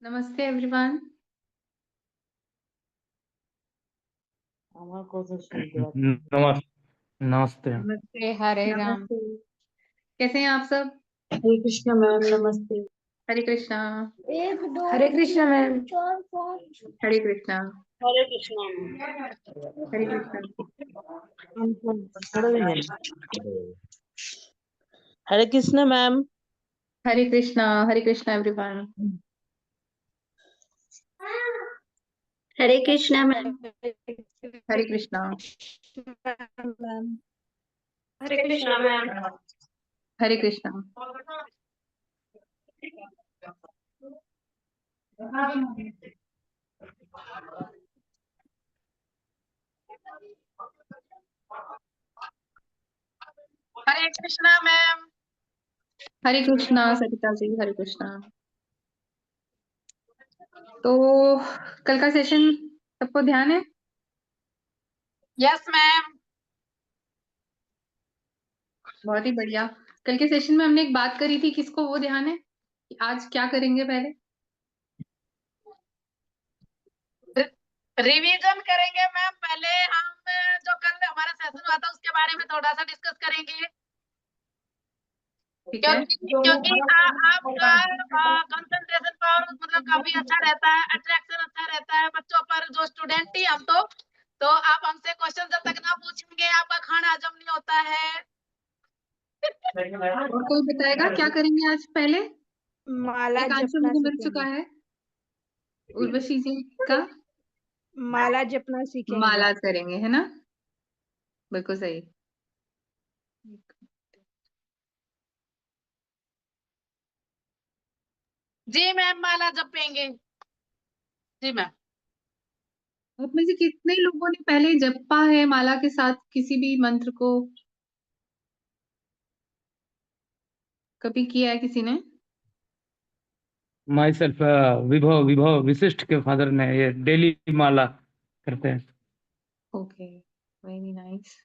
नमस्ते एवरीवन। আমার কথা শুনতে পাচ্ছি। नमस्ते। नमस्ते, हरे राम। नमस्ते। कैसे हैं आप सब? हरे कृष्णा मैम, नमस्ते। हरे कृष्णा। हरे कृष्णा मैम। हरे कृष्णा। हरे कृष्णा मैम। हरे कृष्णा। हरे कृष्णा मैम। हरे कृष्णा। हरे कृष्णा एवरीवन। हरे कृष्णा मैम। हरे कृष्णा। मैम। हरे कृष्णा मैम। हरे कृष्णा। हरे कृष्णा मैम। हरे कृष्णा सरिता जी, हरे कृष्णा। तो कल का सेशन सबको ध्यान है? Yes ma'am. बहुत ही बढ़िया। कल के सेशन में हमने एक बात करी थी, किसको वो ध्यान है कि आज क्या करेंगे? पहले रिवीजन करेंगे मैम। पहले हम जो कल हमारा सेशन हुआ था उसके बारे में थोड़ा सा डिस्कस करेंगे, ठीक है। क्योंकि आपका कंसंट्रेशन पावर मतलब काफी अच्छा रहता है, अट्रैक्शन अच्छा रहता है बच्चों पर। जो स्टूडेंट ही हम तो आप हमसे क्वेश्चन जब तक ना पूछेंगे आपका खाना हजम नहीं होता है। और कोई बताएगा क्या करेंगे आज? पहले माला एक आंसर जपना मुझे मिल सीखेंगे। चुका है, उर्वशी जी का। माला जपना सीखेंगे। माला करेंगे, है ना? बिल्कुल सही। जी मैम, माला जपेंगे। जी मैम। आप में से कितने लोगों ने पहले जपा है माला के साथ किसी भी मंत्र को? कभी किया है किसी ने? माई सेल्फ विभव विभव विशिष्ट के फादर ने ये डेली माला करते हैं। Okay, very nice.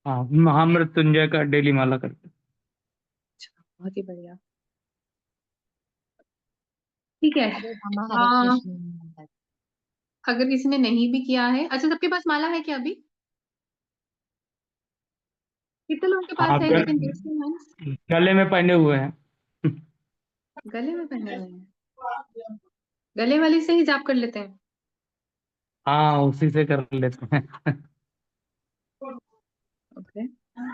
हाँ, महामृत्युंजय का डेली माला करते हैं। अच्छा, बहुत ही बढ़िया। ठीक है। अगर किसी ने नहीं भी किया है, अच्छा सबके पास माला है क्या अभी? कितने लोगों के पास हाँ, है? लेकिन देखते हैं, गले में पहने हुए हैं। गले में पहने हुए हैं। गले वाली से ही जाप कर लेते हैं। हाँ, उसी से कर लेते हैं। ओके।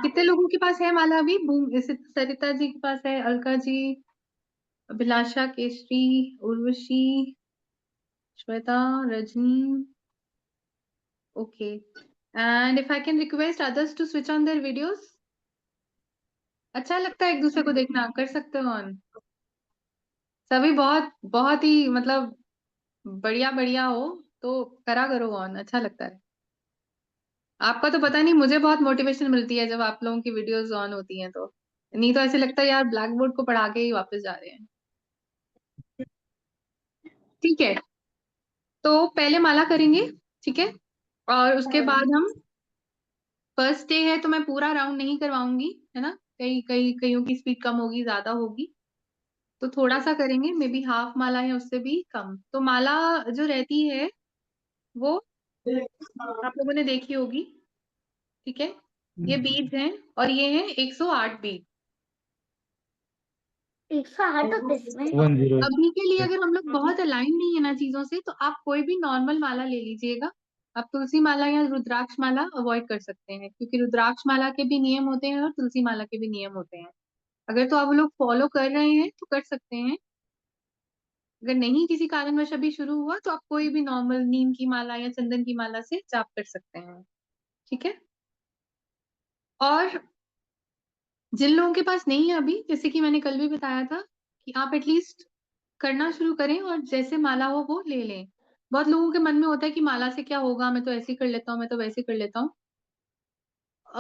कितने लोगों के पास है माला अभी? सरिता जी के पास है, अलका जी, अभिलाषा, Keshari, Urvashi, Shweta, Rajni. Okay. And if I can request others to switch on their videos. अच्छा लगता है एक दूसरे को देखना, कर सकते हो ऑन। सभी बहुत बहुत ही मतलब बढ़िया बढ़िया हो तो करा करो ऑन, अच्छा लगता है। आपका तो पता नहीं, मुझे बहुत मोटिवेशन मिलती है जब आप लोगों की वीडियोस ऑन होती हैं तो। नहीं तो ऐसे लगता है यार ब्लैक बोर्ड को पढ़ा के ही वापस जा रहे हैं। ठीक है, तो पहले माला करेंगे, ठीक है? और उसके बाद हम फर्स्ट डे है तो मैं पूरा राउंड नहीं करवाऊंगी, है ना? कई कई कईयों की स्पीड कम होगी, ज्यादा होगी, तो थोड़ा सा करेंगे, मे बी हाफ माला है उससे भी कम। तो माला जो रहती है वो आप लोगों ने देखी होगी, ठीक है? ये बीज हैं और ये है 108 बीज। 108 इसमें 10। अभी के लिए अगर हम लोग बहुत अलाइन नहीं है ना चीजों से, तो आप कोई भी नॉर्मल माला ले लीजिएगा। आप तुलसी माला या रुद्राक्ष माला अवॉइड कर सकते हैं, क्योंकि रुद्राक्ष माला के भी नियम होते हैं और तुलसी माला के भी नियम होते हैं। अगर तो आप लोग फॉलो कर रहे हैं तो कर सकते हैं, अगर नहीं किसी कारणवश अभी शुरू हुआ तो आप कोई भी नॉर्मल नीम की माला या चंदन की माला से जाप कर सकते हैं, ठीक है? और जिन लोगों के पास नहीं है अभी, जैसे कि मैंने कल भी बताया था, कि आप एटलीस्ट करना शुरू करें और जैसे माला हो वो ले लें। बहुत लोगों के मन में होता है कि माला से क्या होगा, मैं तो ऐसे ही कर लेता हूँ, मैं तो वैसे कर लेता हूँ।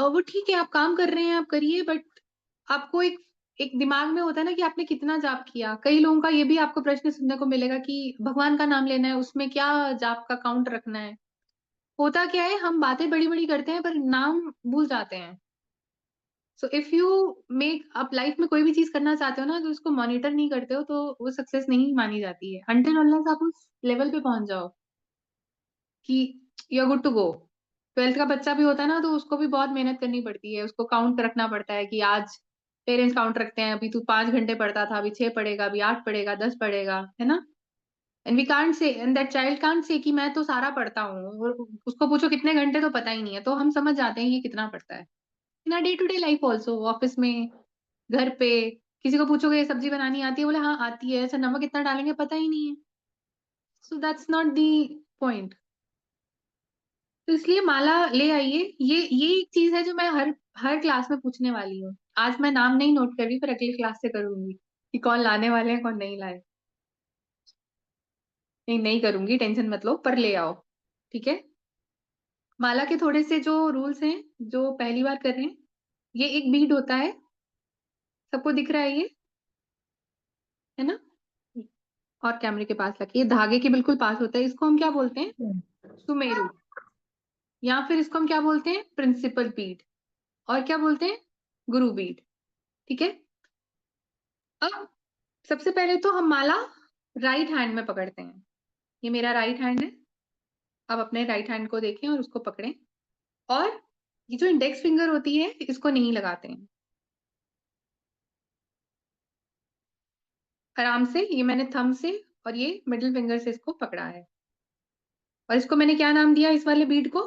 वो ठीक है, आप काम कर रहे हैं, आप करिए, बट आपको एक एक दिमाग में होता है ना कि आपने कितना जाप किया। कई लोगों का ये भी आपको प्रश्न सुनने को मिलेगा कि भगवान का नाम लेना है, उसमें क्या जाप का काउंट रखना है? होता क्या है, हम बातें बड़ी बड़ी करते हैं पर नाम भूल जाते हैं। सो इफ यू मेक आप लाइफ में कोई भी चीज करना चाहते हो ना, तो उसको मॉनिटर नहीं करते हो, तो वो सक्सेस नहीं मानी जाती है अनटिल अनलेस आप उस लेवल पे पहुंच जाओ कि you are good to go. 12th का बच्चा भी होता है ना, तो उसको भी बहुत मेहनत करनी पड़ती है, उसको काउंट रखना पड़ता है कि आज पेरेंट्स काउंट रखते हैं, अभी तू 5 घंटे पढ़ता था, अभी 6 पढ़ेगा, अभी 8 पढ़ेगा, 10 पढ़ेगा, है ना। And we can't say, and that child can't say कि मैं तो सारा पढ़ता हूँ, और उसको पूछो कितने घंटे तो पता ही नहीं है, तो हम समझ जाते हैं कि कितना पढ़ता है। In day to day life also, office में, घर पे, किसी को पूछोगे ये सब्जी बनानी आती है, बोले हाँ आती है, अच्छा नमक कितना डालेंगे पता ही नहीं है। So that's not the point. तो इसलिए माला ले आइए। ये एक चीज है जो मैं हर हर क्लास में पूछने वाली हूँ। आज मैं नाम नहीं नोट कर रही, पर अगली क्लास से करूंगी कि कौन लाने वाले हैं, कौन नहीं लाए। नहीं, नहीं करूंगी, टेंशन मत लो, पर ले आओ, ठीक है। माला के थोड़े से जो रूल्स हैं, जो पहली बार कर रहे हैं, ये एक बीड होता है, सबको दिख रहा है ये, है ना। और कैमरे के पास लगे, ये धागे के बिल्कुल पास होता है, इसको हम क्या बोलते हैं, सुमेरु, या फिर इसको हम क्या बोलते हैं, प्रिंसिपल बीड, और क्या बोलते हैं, गुरु बीड, ठीक है। अब सबसे पहले तो हम माला राइट हैंड में पकड़ते हैं। ये मेरा राइट हैंड है, आप अपने राइट हैंड को देखें और उसको पकड़ें, और ये जो इंडेक्स फिंगर होती है इसको नहीं लगाते हैं, आराम से, ये मैंने थंब से और ये मिडिल फिंगर से इसको पकड़ा है। और इसको मैंने क्या नाम दिया इस वाले बीड को,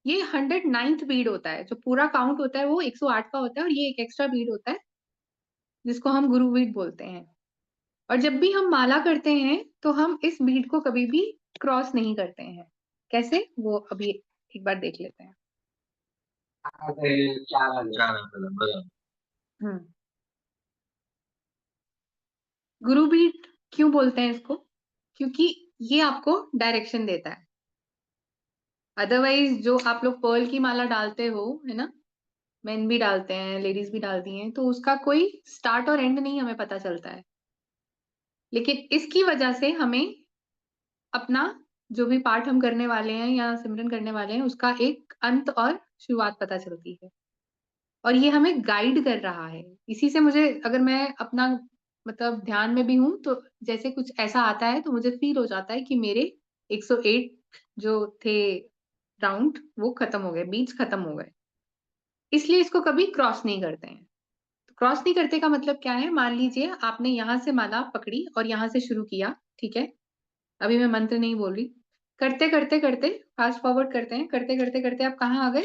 ये 109th बीड होता है, जो पूरा काउंट होता है वो 108 का होता है, और ये एक एक्स्ट्रा बीड होता है जिसको हम गुरु बीड बोलते हैं। और जब भी हम माला करते हैं तो हम इस बीड को कभी भी क्रॉस नहीं करते हैं। कैसे, वो अभी एक बार देख लेते हैं। हम्म गुरु बीड क्यों बोलते हैं इसको, क्योंकि ये आपको डायरेक्शन देता है। अदरवाइज जो आप लोग पर्ल की माला डालते हो, है ना, मेन भी डालते हैं, लेडीज भी डालती हैं, तो उसका कोई स्टार्ट और एंड नहीं हमें पता चलता है। लेकिन इसकी वजह से हमें अपना जो भी पाठ हम करने वाले हैं या सिमरन करने वाले हैं, उसका एक अंत और शुरुआत पता चलती है, और ये हमें गाइड कर रहा है। इसी से मुझे, अगर मैं अपना मतलब ध्यान में भी हूं, तो जैसे कुछ ऐसा आता है तो मुझे फील हो जाता है कि मेरे 108 जो थे राउंड वो खत्म हो गए, बीट्स खत्म हो गए। इसलिए इसको कभी क्रॉस नहीं करते हैं। क्रॉस नहीं करते का मतलब क्या है, मान लीजिए आपने यहाँ से माला पकड़ी और यहाँ से शुरू किया, ठीक है। अभी मैं मंत्र नहीं बोल रही, करते करते करते फास्ट फॉरवर्ड करते हैं, करते करते करते आप कहाँ आ गए,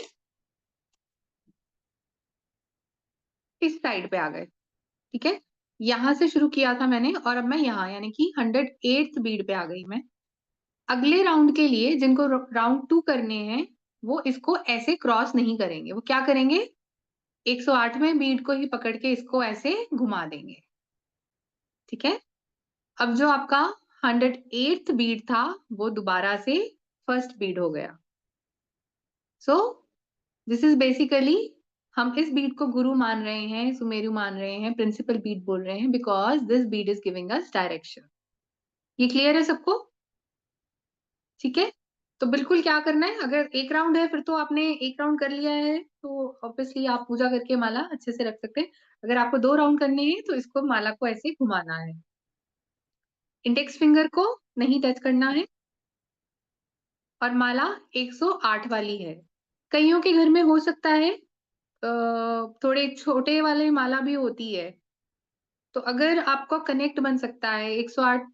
इस साइड पे आ गए, ठीक है। यहां से शुरू किया था मैंने, और अब मैं यहाँ यानी कि 108th बीड पे आ गई मैं। अगले राउंड के लिए जिनको राउंड 2 करने हैं, वो इसको ऐसे क्रॉस नहीं करेंगे, वो क्या करेंगे, 108वें बीड को ही पकड़ के इसको ऐसे घुमा देंगे, ठीक है। अब जो आपका 108th बीड था वो दोबारा से फर्स्ट बीड हो गया। सो दिस इज बेसिकली, हम इस बीट को गुरु मान रहे हैं, सुमेरु मान रहे हैं, प्रिंसिपल बीट बोल रहे हैं, because this beat is giving us direction. ये क्लियर है सबको, ठीक है। तो बिल्कुल क्या करना है, अगर एक राउंड है फिर तो आपने एक राउंड कर लिया है, तो ऑब्वियसली आप पूजा करके माला अच्छे से रख सकते हैं। अगर आपको 2 राउंड करने हैं तो इसको माला को ऐसे घुमाना है, इंडेक्स फिंगर को नहीं टच करना है, और माला 108 वाली है। कईयों के घर में हो सकता है थोड़े छोटे वाले माला भी होती है, तो अगर आपका कनेक्ट बन सकता है, 108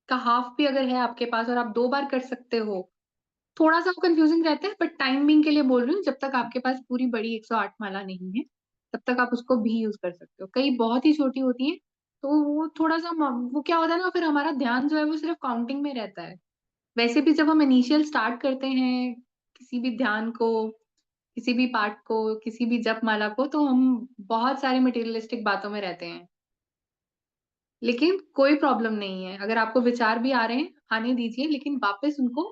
का हाफ भी अगर है आपके पास और आप 2 बार कर सकते हो, थोड़ा सा कंफ्यूजिंग रहता है, बट टाइम बिंग के लिए बोल रही हूँ, जब तक आपके पास पूरी बड़ी 108 माला नहीं है तब तक आप उसको भी यूज कर सकते हो। कई बहुत ही छोटी होती है, तो वो थोड़ा सा वो क्या होता है ना, फिर हमारा ध्यान जो है वो सिर्फ काउंटिंग में रहता है। वैसे भी जब हम इनिशियल स्टार्ट करते हैं किसी भी ध्यान को, किसी भी पाठ को, किसी भी जप माला को, तो हम बहुत सारे मटेरियलिस्टिक बातों में रहते हैं। लेकिन कोई प्रॉब्लम नहीं है, अगर आपको विचार भी आ रहे हैं आने दीजिए, लेकिन वापस उनको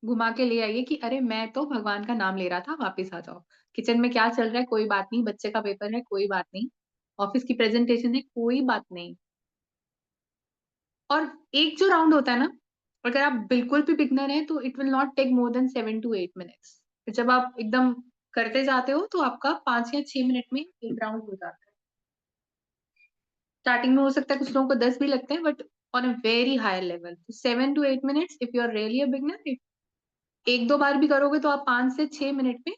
घुमा के ले आइए कि अरे मैं तो भगवान का नाम ले रहा था, वापस आ जाओ। किचन में क्या चल रहा है कोई बात नहीं, बच्चे का पेपर है कोई बात नहीं, ऑफिस की प्रेजेंटेशन है कोई बात नहीं। और एक जो राउंड होता है ना, अगर आप बिल्कुल भी बिगनर हैं तो it will not take more than 7 to 8 minutes। जब आप एकदम करते जाते हो तो आपका 5 या 6 मिनट में एक राउंड हो जाता है। स्टार्टिंग में हो सकता है कुछ लोगों को 10 भी लगते हैं, but on a very higher level 7 to 8 minutes if you are really a beginner. एक दो बार भी करोगे तो आप 5 से 6 मिनट में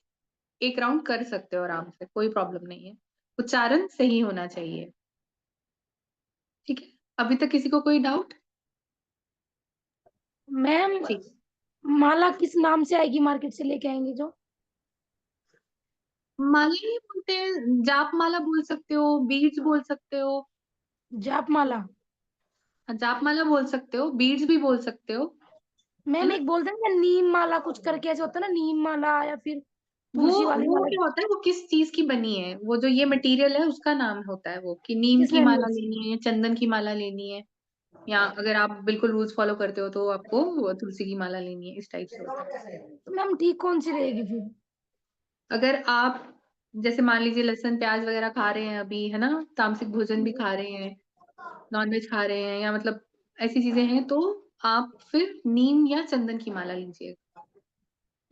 एक राउंड कर सकते हो आराम से, कोई प्रॉब्लम नहीं है। उच्चारण सही होना चाहिए। ठीक है, अभी तक किसी को कोई डाउट? मैम ठीक, माला किस नाम से आएगी, मार्केट से लेके आएंगे जो? माला ही बोलते हैं, जाप माला बोल सकते हो, बीड्स बोल सकते हो। जाप माला। जाप माला बोल सकते हो, बीड्स भी बोल सकते हो। मैम ना? एक बोलते हैं ना नीम माला कुछ करके ऐसे होता है ना, नीम माला या फिर वो तुलसी वाली वो माला। क्या होता है, वो किस चीज की बनी है, वो जो ये मटेरियल है उसका नाम होता है वो, कि नीम की किसने माला लेनी है या चंदन की माला लेनी है, या अगर आप बिल्कुल रूल्स फॉलो करते हो तो आपको तुलसी की माला लेनी है, इस टाइप से होता है। तो मैम ठीक कौन सी रहेगी फिर? अगर आप जैसे मान लीजिए लहसुन प्याज वगैरह खा रहे हैं अभी, है ना, तामसिक भोजन भी खा रहे हैं, नॉनवेज खा रहे हैं, या मतलब ऐसी चीजें हैं, तो आप फिर नीम या चंदन की माला लीजिए।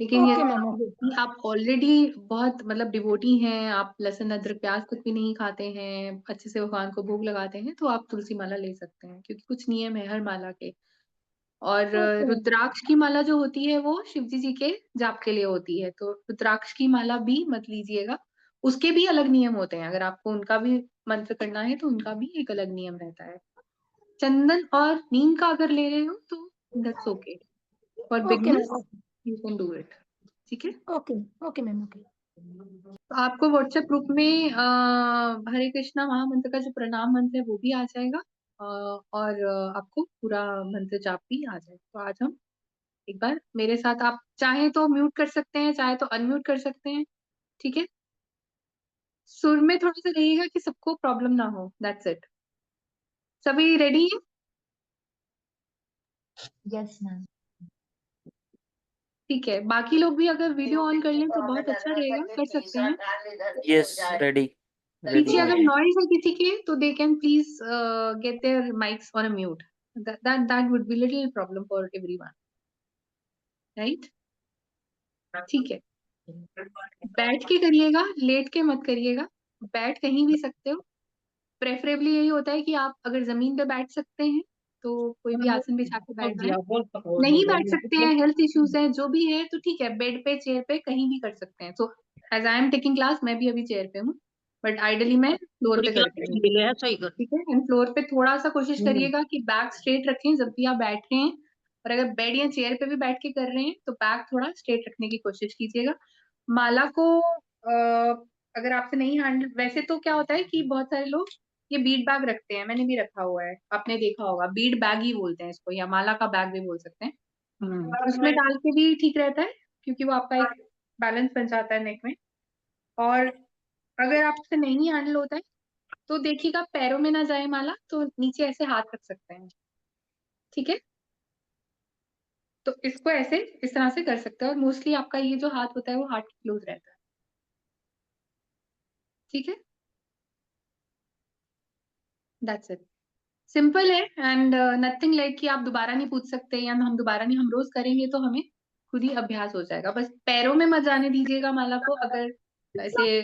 लेकिन ओके मैम। यदि आप ऑलरेडी बहुत मतलब डिवोटी हैं, आप लहसुन अदरक प्याज कुछ भी नहीं खाते हैं, अच्छे से भगवान को भोग लगाते हैं, तो आप तुलसी माला ले सकते हैं, क्योंकि कुछ नियम है हर माला के। और ओके मैम। रुद्राक्ष की माला जो होती है वो शिवजी जी के जाप के लिए होती है, तो रुद्राक्ष की माला भी मत लीजिएगा। उसके भी अलग नियम होते हैं, अगर आपको उनका भी मंत्र करना है तो उनका भी एक अलग नियम रहता है। चंदन और नीम का अगर ले रहे हो तो that's okay, for okay beginners ma'am. You can do it. ठीक है, ओके ओके मैम। ओके तो आपको व्हाट्सएप ग्रुप में हरे कृष्णा महामंत्र का जो प्रणाम मंत्र है वो भी आ जाएगा, और आपको पूरा मंत्र जाप भी आ जाएगा। तो आज हम एक बार मेरे साथ, आप चाहे तो म्यूट कर सकते हैं, चाहे तो अनम्यूट कर सकते हैं। ठीक है, सुर में थोड़ा सा रहिएगा कि सबको प्रॉब्लम ना हो, दैट्स इट। सभी रेडी है? Yes ma'am. ठीक है, बाकी लोग भी अगर वीडियो ऑन कर लें तो बहुत अच्छा रहेगा, कर सकते हैं। यस, रेडी पीछे अगर रेडी। नॉइज है किसी के तो they can please get their mics on a mute, that would be little problem for everyone, right? ठीक है, बैठ के करिएगा, लेट के मत करिएगा। बैठ कहीं भी सकते हो, प्रेफरेबली यही होता है कि आप अगर जमीन पे बैठ सकते हैं तो कोई भी आसन बिछा के बैठ जाए। नहीं बैठ सकते हैं, हेल्थ इश्यूज है, जो भी है, तो ठीक है, बेड पे, चेयर पे, कहीं भी कर सकते हैं। So as I am taking class, मैं भी अभी चेयर पे हूँ, बट आइडली मैं फ्लोर पे करती हूँ। ठीक है, एंड फ्लोर पे थोड़ा सा कोशिश करिएगा कि बैक स्ट्रेट रखें जब भी आप बैठ रहे हैं, और अगर बेड या चेयर पे भी बैठ के कर रहे हैं तो बैक थोड़ा स्ट्रेट रखने की कोशिश कीजिएगा। माला को अगर आपसे नहीं हैंडल, वैसे तो क्या होता है कि बहुत सारे लोग ये बीड बैग रखते हैं, मैंने भी रखा हुआ है, आपने देखा होगा, बीड बैग ही बोलते हैं इसको, या माला का बैग भी बोल सकते हैं। उसमें डाल के भी ठीक रहता है, क्योंकि वो आपका एक बैलेंस बन जाता है नेक में। और अगर आपसे नहीं हैंडल होता है तो देखिएगा पैरों में ना जाए माला, तो नीचे ऐसे हाथ रख सकते हैं। ठीक है, तो इसको ऐसे इस तरह से कर सकते हैं, और मोस्टली आपका ये जो हाथ होता है वो हार्ट के क्लोज रहता है। ठीक है, दैट्स इट, सिंपल है, एंड नथिंग लाइक कि आप दोबारा नहीं पूछ सकते, या हम दोबारा नहीं, हम रोज करेंगे तो हमें खुद ही अभ्यास हो जाएगा। बस पैरों में मत जाने दीजिएगा माला को, अगर ऐसे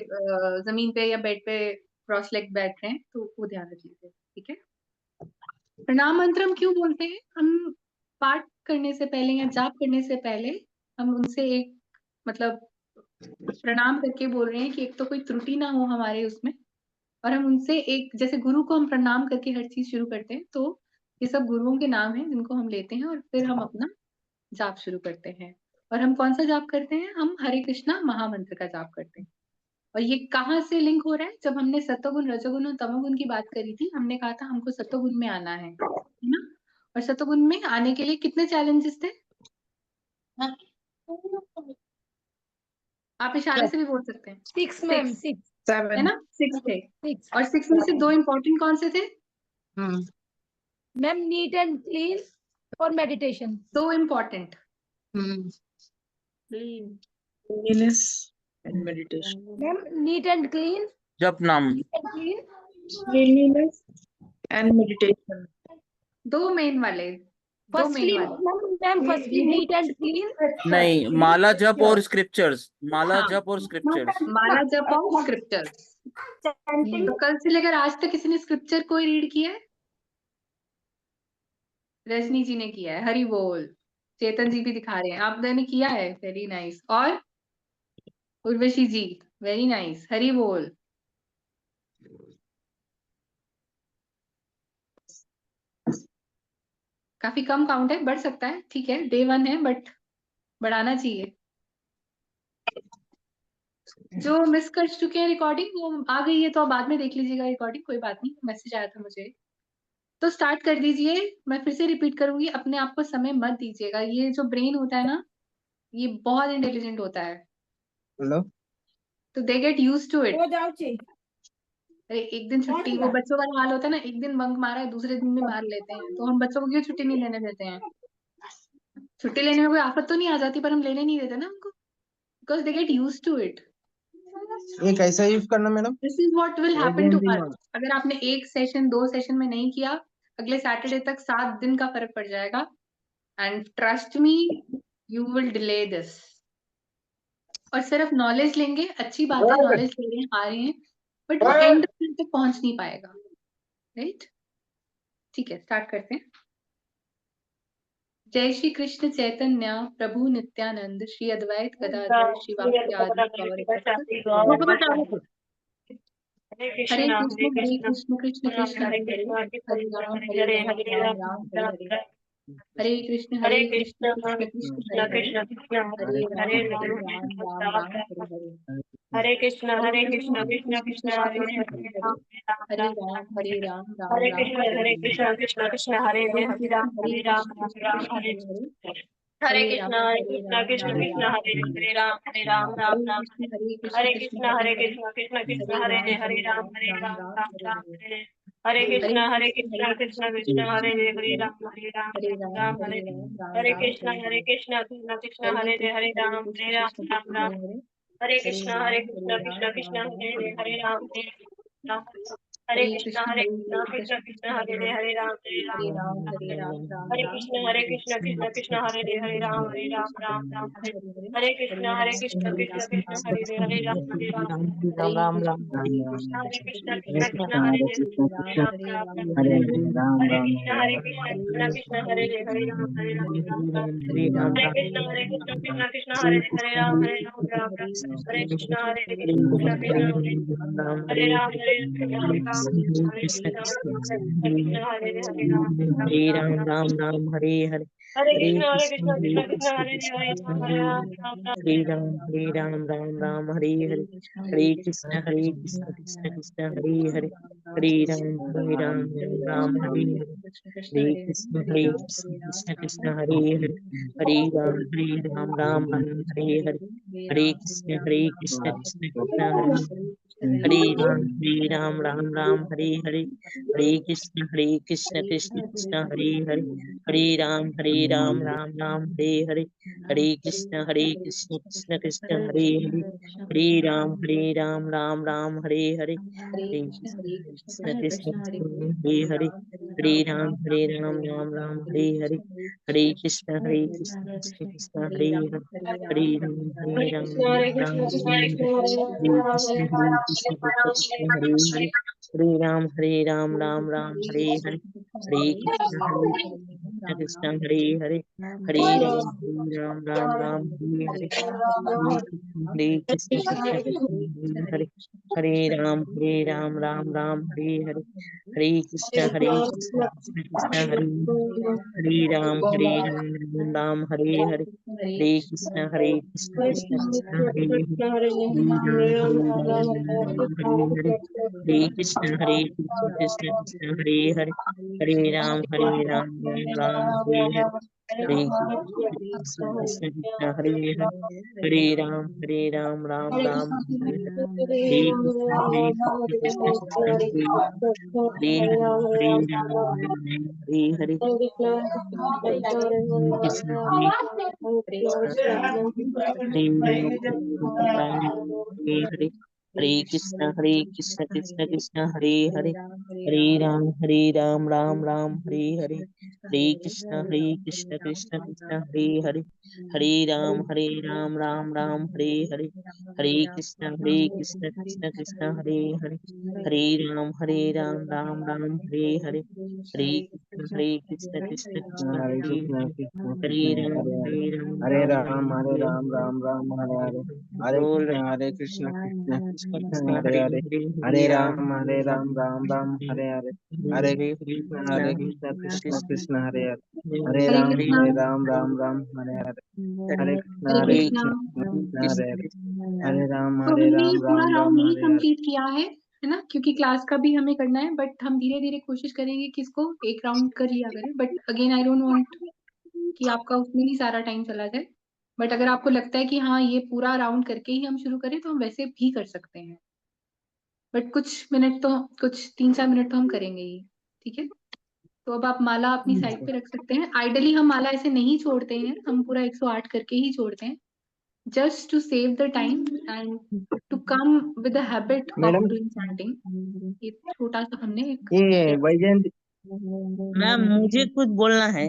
जमीन पे या बेड पे क्रॉस लेग बैठ रहे हैं तो वो ध्यान रखिए। ठीक है, प्रणाम मंत्र हम क्यों बोलते हैं? हम पाठ करने से पहले या जाप करने से पहले हम उनसे एक मतलब प्रणाम करके बोल रहे हैं कि एक तो कोई त्रुटि ना हो हमारे उसमें, और हम उनसे एक, जैसे गुरु को हम प्रणाम करके हर चीज शुरू करते हैं, तो ये सब गुरुओं के नाम हैं जिनको हम लेते हैं, और फिर हम अपना जाप शुरू करते हैं। और हम कौन सा जाप करते हैं? हम हरे कृष्णा महामंत्र का जाप करते हैं। और ये कहाँ से लिंक हो रहा है? जब हमने सत्वगुण, रजोगुण और तमोगुण की बात करी थी, हमने कहा था हमको सत्वगुण में आना है ना? और सत्वगुण में आने के लिए कितने चैलेंजेस थे? आप इशारे से भी बोल सकते हैं। 6 मैम, 6 6 है ना, 6 थे। 6 और 6 में से 2 इम्पोर्टेंट कौन से थे? मैम, नीट एंड क्लीन और meditation. 2 important, Cleanliness and meditation. Ma'am neat and clean, जप नाम। Cleanliness and meditation. 2 मेन वाले, दो मेन फर्स्टली वाले। Ma'am firstly neat and clean. नहीं, माला जप और स्क्रिप्चर्स, माला हाँ। जप और स्क्रिप्चर्स। माला जप और स्क्रिप्चर। तो कल से लेकर आज तक किसी ने स्क्रिप्चर कोई रीड किया है? रजनी जी ने किया है, हरि बोल। चेतन जी भी दिखा रहे हैं, आपने किया है, वेरी नाइस। और उर्वशी जी, वेरी नाइस, हरि बोल। काफी कम काउंट है, बढ़ सकता है, ठीक है, डे 1 है बट बढ़ाना चाहिए। जो मिस कर चुके हैं रिकॉर्डिंग वो आ गई है तो आप बाद में देख लीजिएगा रिकॉर्डिंग, कोई बात नहीं, मैसेज आया था मुझे। तो स्टार्ट कर दीजिए। मैं फिर से रिपीट करूंगी, अपने आप को समय मत दीजिएगा। ये जो ब्रेन होता है ना, ये बहुत इंटेलिजेंट होता है। हेलो। तो they get used to it. हो जाओ ची। अरे एक दिन छुट्टी, वो बच्चों का हाल होता है ना, एक दिन बंक मारा है दूसरे दिन भी मार लेते हैं, तो हम बच्चों को क्यों छुट्टी नहीं लेने देते हैं? छुट्टी लेने में कोई आफत तो नहीं आ जाती, पर हम लेने नहीं देते ना उनको, because they get used to it. ये कैसा यूज करना madam? This is what will happen to us. अगर आपने एक सेशन 2 सेशन में नहीं किया, अगले सैटरडे तक 7 दिन का फर्क पड़ जाएगा। And trust me, you will delay this. और सिर्फ नॉलेज लेंगे, अच्छी बात है, नॉलेज ले रहे हैं, आ रहे हैं, बट वो एंड तक पहुंच नहीं पाएगा, राइट? ठीक है, स्टार्ट करते हैं। जय श्री कृष्ण चैतन्य प्रभु नित्यानंद श्री अद्वैत गदाधर शिवासादि गौर। हरे कृष्ण कृष्ण कृष्ण हरे हरे, हरे राम राम राम हरे हरे। हरे कृष्ण कृष्ण कृष्ण हरे हरे, हरे राम राम राम हरे हरे। हरे कृष्ण कृष्ण कृष्ण कृष्ण कृष्ण हरे कृष्ण हरे हरे, हरे राम राम हरे राम कृष्ण हरे हरे। कृष्ण कृष्ण हरे हरे हरे कृष्ण हरे राम कृष्ण राम कृष्ण हरे हरे हरे, हरे हरे कृष्ण कृष्ण राम कृष्ण राम हरे हरे हरे हरे। राम राम हरे राम कृष्ण हरे कृष्ण कृष्ण हरे हरे, कृष्ण कृष्ण हरे हरे राम राम राम राम हरे राम हरे। हरे हरे हरे कृष्ण कृष्ण कृष्ण कृष्ण कृष्ण कृष्ण हरे हरे राम हरे, राम हरे हरे राम हरे राम कृष्ण हरे हरे। कृष्ण कृष्ण हरे हरे राम कृष्ण राम कृष्ण राम हरे हरे, हरे हरे कृष्ण राम कृष्ण राम कृष्ण राम हरे हरे हरे। राम राम हरे हरे कृष्ण कृष्ण कृष्ण कृष्ण हरे हरे हरे, राम हरे राम हरे राम कृष्ण हरे हरे। कृष्ण कृष्ण हरे राम राम राम हरे हरे हरे, हरे हरे कृष्ण राम कृष्ण हरे राम हरे हरे कृष्ण कृष्ण कृष्ण कृष्ण कृष्ण कृष्ण हरे हरे राम हरे हरे हरे। हरे कृष्ण हरे कृष्ण कृष्ण हरे राम हरे कृष्ण कृष्ण हरे राम हरे कृष्ण हरे राम कृष्ण हरे राम राम राम हरे हरे, हरे हरे कृष्ण कृष्ण कृष्ण हरे कृष्ण कृष्ण हरे कृष्ण हरे हरे राम हरे, राम हरे राम हरे हरे, हरे कृष्ण कृष्ण कृष्ण हरे हरे, हरे राम राम हरे हरे, हरे कृष्ण कृष्ण कृष्ण हरे हरे, हरे राम राम हरे हरे, हरे कृष्ण कृष्ण कृष्ण हरे हरे, हरे राम हरे हरे, हरे कृष्ण कृष्ण कृष्ण हरे हरे, हरे राम राम हरे हरे, हरे कृष्ण कृष्ण कृष्ण हरे हरे, हरे राम राम हरे हरे, हरे कृष्ण कृष्ण कृष्ण हरे हरे, हरे राम राम हरे हरे, हरे कृष्ण कृष्ण कृष्ण हरे हरे, हरे राम हरे हरे, हरे कृष्ण कृष्ण कृष्ण हरे हरे, हरे राम राम हरे हरे, हरे कृष्ण कृष्ण हरे हरे, हरे राम हरे हरे, हरे कृष्ण कृष्ण हरे हरे, हरे राम हरे हरे, हरे कृष्ण कृष्ण हरे हरे, हरे राम हरे हरे, हरे कृष्ण कृष्ण कृष्ण हरे हरे, हरे हरे, हरे कृष्ण कृष्ण कृष्ण हरे हरे, हरे राम राम हरे हरे, हरे कृष्ण कृष्ण कृष्ण हरे हरे, हरे राम राम हरे हरे, हरे कृष्ण कृष्ण कृष्ण हरे हरे, हरे राम हरे हरे, हरे कृष्ण कृष्ण हरे राम हरे हरे, हरे कृष्ण कृष्ण कृष्ण हरे हरे, हरे राम राम हरे हरे, हरे कृष्ण कृष्ण कृष्ण हरे हरे, हरे राम राम हरे हरे, हरे कृष्ण कृष्ण कृष्ण हरे हरे, हरे राम राम हरे हरे, हरे कृष्ण कृष्ण कृष्ण हरे हरे कृष्ण हरे, कृष्ण हरे कृष्ण राम हरे हरे, हरे राम राम हरे हरे राम हरे, राम हरे हरे, हरे बोल कृष्ण कृष्ण कृष्ण कृष्ण हरे हरे हरे, हरे, हरे हरे राम राम हरे हरे हरे, हरे हरे हरे, हरे कृष्ण कृष्ण कृष्ण कृष्ण कृष्ण हरे हरे, हरे हरे हरे, कृष्णा। राम हरे हरे, हरे कृष्ण हरे हरे कृष्णा। कृष्ण कृष्ण हरे कृष्ण हरे, कृष्ण हरे तो हमने ये पूरा राउंड राम नहीं हरे हरे। कंप्लीट किया है ना, क्योंकि क्लास का भी हमें करना है, बट हम धीरे धीरे कोशिश करेंगे कि इसको एक राउंड कर लिया करें। But again I don't want कि आपका उसमें ही सारा टाइम चला जाए। बट अगर आपको लगता है कि हाँ ये पूरा राउंड करके ही हम शुरू करें तो हम वैसे भी कर सकते हैं। बट कुछ 3-4 मिनट तो हम करेंगे ही। ठीक है, तो अब आप माला अपनी साइड पे रख सकते हैं। आइडली हम माला ऐसे नहीं छोड़ते हैं, हम पूरा 108 करके ही छोड़ते हैं, just to save the time and to come with the habit of madam, doing chanting। ये छोटा सा हमने एक ये step। वैजयंती मैम मुझे कुछ बोलना है।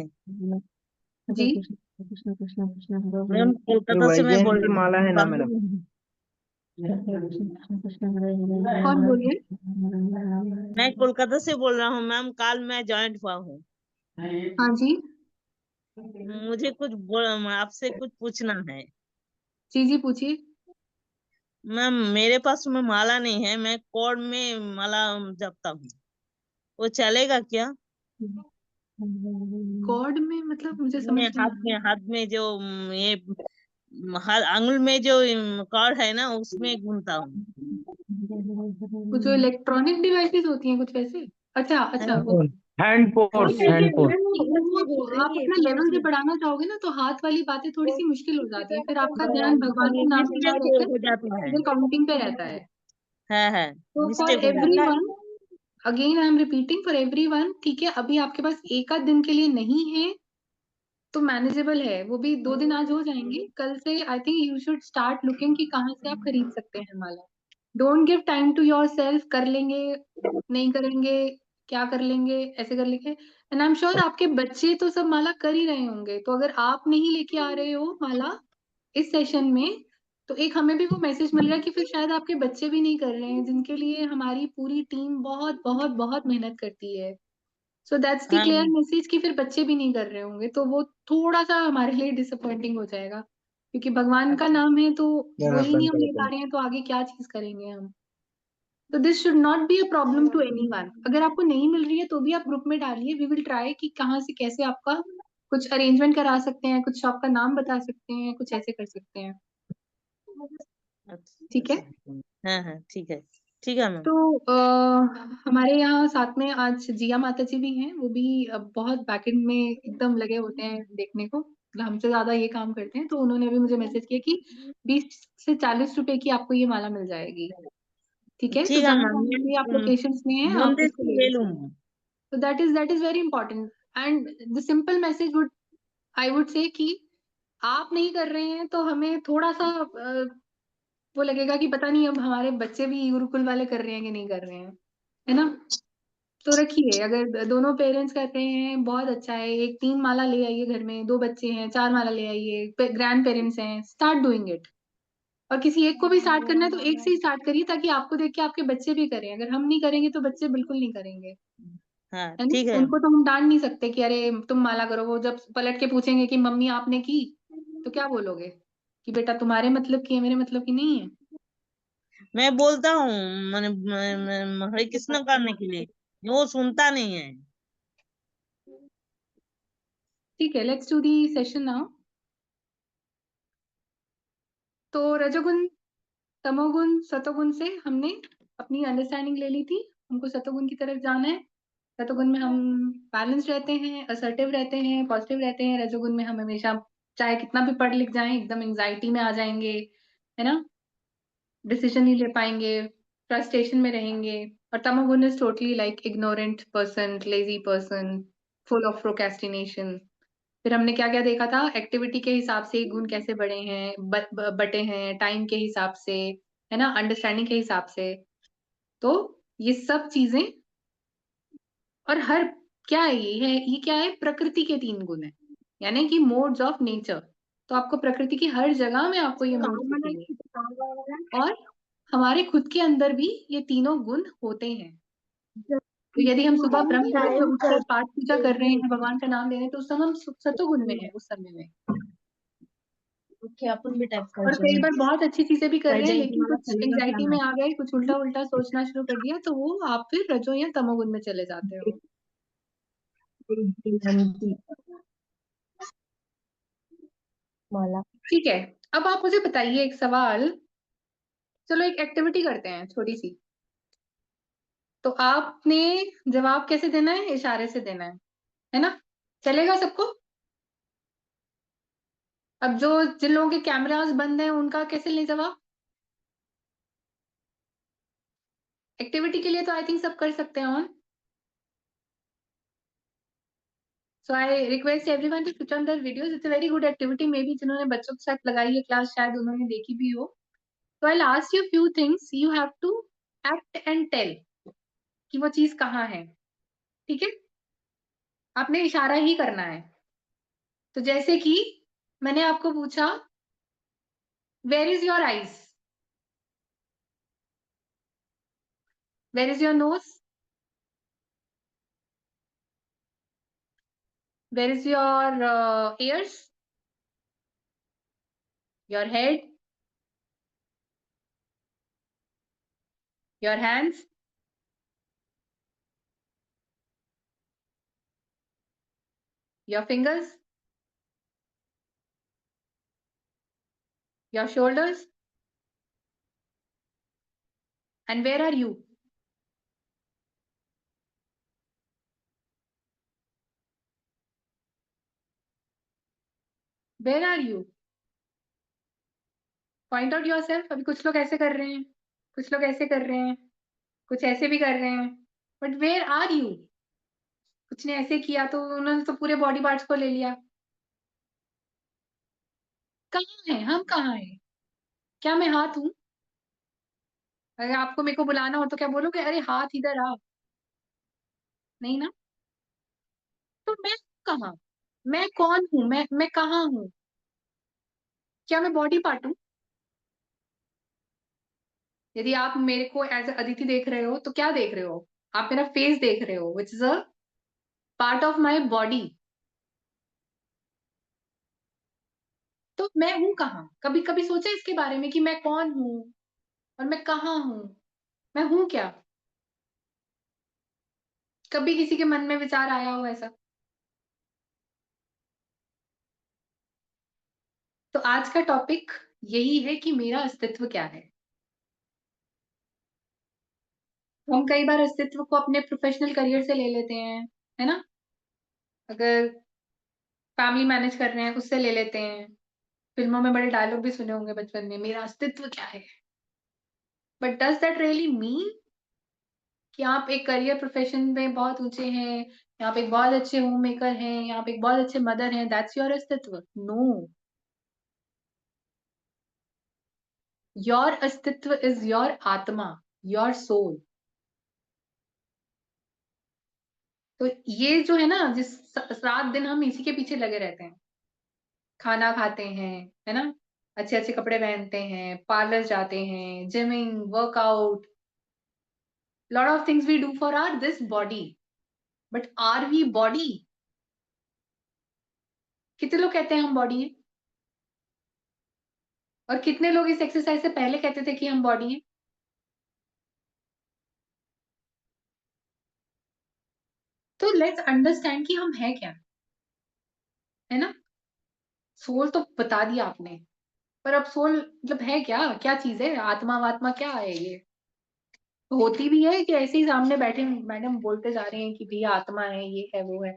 जी मैम ये कोलकाता से मैं बोल वैजयंती रही माला है ना हूँ। मैडम? कौन बोल रहे मैं कोलकाता से बोल रहा हूँ मैम, कल मैं ज्वाइंट हुआ हूँ। हैं? हाँ जी मुझे आपसे कुछ पूछना है। जी जी पूछिए। मैम मेरे पास में माला नहीं है, मैं कोड में माला जपता हूँ, वो चलेगा क्या? गॉड में मतलब मुझे समझ नहीं आया। हाथ में जो ये हाथ आंगुल में जो कॉर्ड है ना, उसमें घूमता हूँ। वो जो इलेक्ट्रॉनिक डिवाइसेस होती हैं कुछ वैसे। अच्छा अच्छा वो हैंड वो पोर्स, हैंड पोर्स। आप अपना लेवल जब बढ़ाना चाहोगे ना तो हाथ वाली बातें थोड़ी सी मुश्किल हो जाती है, फिर आपका ध्यान भगवान के नाम पे ना मिस्टेक रहकर हो जाता है। इधर काउंटिंग पे रहता है। है तो फॉर मिस्टेक हो जाता है। Everyone, again I am repeating for everyone, ठीक है, अभी आपके पास एक आध दिन के लिए नहीं है तो मैनेजेबल है, वो भी 2 दिन आज हो जाएंगे। कल से I think you should start looking कि कहाँ से आप खरीद सकते हैं माला। Don't give time to yourself, कर लेंगे नहीं करेंगे, क्या कर लेंगे ऐसे कर लेंगे। एंड आई एम श्योर आपके बच्चे तो सब माला कर ही रहे होंगे, तो अगर आप नहीं लेके आ रहे हो माला इस सेशन में तो एक हमें भी वो मैसेज मिल रहा है कि फिर शायद आपके बच्चे भी नहीं कर रहे हैं, जिनके लिए हमारी पूरी टीम बहुत बहुत बहुत मेहनत करती है। सो दैट्स द हाँ क्लियर मैसेज कि फिर बच्चे भी नहीं कर रहे होंगे, तो वो थोड़ा सा हमारे लिए डिसअपॉइंटिंग हो जाएगा, क्योंकि भगवान का नाम है तो यहाँ वही बंद नहीं हम करो ले पा तुम। रहे हैं तो आगे क्या चीज करेंगे हम। तो this should not be a problem to anyone. अगर आपको नहीं मिल रही है तो भी आप ग्रुप में डालिए, वी विल ट्राई कि कहाँ से कैसे आपका कुछ अरेंजमेंट करा सकते हैं, कुछ शॉप का नाम बता सकते हैं, कुछ ऐसे कर सकते हैं। अच्छा ठीक है, अच्छा। हाँ ठीक है, ठीक है मैम। तो हमारे यहाँ साथ में आज जिया माता जी भी हैं, वो भी बहुत बैकएंड में एकदम लगे होते हैं देखने को, मतलब हमसे ज्यादा ये काम करते हैं। तो उन्होंने अभी मुझे मैसेज किया कि 20 से 40 रुपए की आपको ये माला मिल जाएगी। ठीक है, तो ठीक है जहाँ मैम, जहाँ भी आप मैं लोकेशंस में हैं आप मंदिर इसको से ले ले लीजिए। लूंगा। तो that is very important and the simple message would I would say कि आप नहीं कर रहे हैं तो हमें थोड़ा सा वो लगेगा कि पता नहीं अब हमारे बच्चे भी गुरुकुल वाले कर रहे हैं कि नहीं कर रहे हैं, है ना। तो रखिए, अगर दोनों पेरेंट्स कर रहे हैं बहुत अच्छा है। एक 3 माला ले आइए, घर में 2 बच्चे हैं 4 माला ले आइए, ग्रैंड पेरेंट्स हैं, स्टार्ट डूइंग इट। और किसी एक को भी स्टार्ट करना है तो एक से ही स्टार्ट करिए, ताकि आपको देख के आपके बच्चे भी करें। अगर हम नहीं करेंगे तो बच्चे बिल्कुल नहीं करेंगे, हाँ है ना। ठीक है। उनको तो हम डांट नहीं सकते कि अरे तुम माला करो। वो जब पलट के पूछेंगे कि मम्मी आपने की, तो क्या बोलोगे कि बेटा तुम्हारे मतलब की है, मेरे मतलब की नहीं है। मैं बोलता हूँ हरे कृष्ण करने के लिए, वो सुनता नहीं है। ठीक है, let's do the session now. तो रजोगुण तमोगुण सतोगुण से हमने अपनी अंडरस्टैंडिंग ले ली थी, हमको सतोगुण की तरफ जाना है। सतोगुण में हम बैलेंस रहते हैं, असर्टिव रहते हैं, पॉजिटिव रहते हैं। रजोगुण में हम हमेशा चाहे कितना भी पढ़ लिख जाएं एकदम एंजाइटी में आ जाएंगे, है ना, डिसीजन नहीं ले पाएंगे, फ्रस्ट्रेशन में रहेंगे। और तमोगुण is totally like ignorant person, lazy person, full of procrastination. फिर हमने क्या क्या देखा था, एक्टिविटी के हिसाब से गुण कैसे बटे हैं टाइम के हिसाब से, है ना, अंडरस्टैंडिंग के हिसाब से। तो ये सब चीजें, और हर क्या है, ये क्या है, प्रकृति के 3 गुण है, यानी कि मोड्स ऑफ नेचर। तो आपको प्रकृति की हर जगह में आपको ये मोड्स दिखेंगे, और हमारे खुद के अंदर भी ये तीनों गुण होते हैं। तो यदि हम सुबह ब्रह्म मुहूर्त में उठकर पाठ पूजा कर रहे हैं, भगवान का नाम ले रहे हैं, तो उस समय हम सत्वगुण में है उस समय में। आपण भी टाइप और कई बार बहुत अच्छी चीजें भी कर रहे हैं, लेकिन मला कुछ एंजाइटी में आ गए, कुछ उल्टा उल्टा सोचना शुरू कर दिया, तो वो आप फिर रजो या तमोगुण में चले जाते हो। मला ठीक है, अब आप मुझे बताइए एक सवाल। चलो एक एक्टिविटी करते हैं छोटी सी। तो आपने जवाब कैसे देना है, इशारे से देना है ना, चलेगा सबको? अब जो जिन लोगों के कैमरास बंद हैं उनका कैसे ले जवाब? एक्टिविटी के लिए तो आई थिंक सब कर सकते हैं on. So I request everyone to switch on their videos. It's a very good activity. Maybe जिन्होंने बच्चों के साथ लगाई है क्लास, शायद उन्होंने देखी भी हो। So I'll ask you few things. You have to act and tell कि वो चीज कहाँ है। ठीक है, आपने इशारा ही करना है। तो जैसे कि मैंने आपको पूछा, where is your eyes, where is your nose, where is your ears, your head, your hands, your fingers, your shoulders, and where are you? Where are you? Point out yourself. अभी कुछ लोग ऐसे कर रहे हैं, कुछ लोग ऐसे कर रहे हैं, कुछ ऐसे भी कर रहे हैं, बट वेयर आर यू? कुछ ने ऐसे किया तो उन्होंने तो पूरे बॉडी पार्ट्स को ले लिया। कहाँ है हम, कहाँ है? क्या मैं हाथ हूं? अगर आपको मेरे को बुलाना हो तो क्या बोलोगे, अरे हाथ इधर आ? नहीं ना। तो मैं कहाँ, मैं कौन हूँ, मैं कहाँ हूँ? क्या मैं बॉडी पार्ट हूँ? यदि आप मेरे को एज अदिति देख रहे हो तो क्या देख रहे हो? आप मेरा फेस देख रहे हो, which is a part of my body. तो मैं हूं कहाँ? कभी कभी सोचा इसके बारे में कि मैं कौन हूँ और मैं कहाँ हूँ, मैं हूँ क्या? कभी किसी के मन में विचार आया हो ऐसा? तो आज का टॉपिक यही है कि मेरा अस्तित्व क्या है। हम कई बार अस्तित्व को अपने प्रोफेशनल करियर से ले लेते हैं, है ना। अगर फैमिली मैनेज कर रहे हैं उससे ले लेते हैं। फिल्मों में बड़े डायलॉग भी सुने होंगे बचपन में, मेरा अस्तित्व क्या है। But does that really mean कि आप एक करियर प्रोफेशन में बहुत ऊंचे हैं, या आप एक बहुत अच्छे होम मेकर हैं, या आप एक बहुत अच्छे मदर हैं, दैट्स योर अस्तित्व? नो, योर अस्तित्व इज योर आत्मा, योर सोल। तो ये जो है ना, जिस रात दिन हम इसी के पीछे लगे रहते हैं, खाना खाते हैं, है ना, अच्छे अच्छे कपड़े पहनते हैं, पार्लर जाते हैं, gymming, workout, lot of things we do for our this body, but are we body? कितने लोग कहते हैं हम बॉडी है, और कितने लोग इस एक्सरसाइज से पहले कहते थे कि हम बॉडी है? तो लेट्स अंडरस्टैंड कि हम है क्या, है ना। सोल तो बता दिया आपने, पर अब सोल मतलब है क्या, क्या चीज है, आत्मा वात्मा क्या है ये? होती भी है कि ऐसे ही सामने बैठे मैडम बोलते जा रहे हैं कि भैया आत्मा है, ये है, वो है?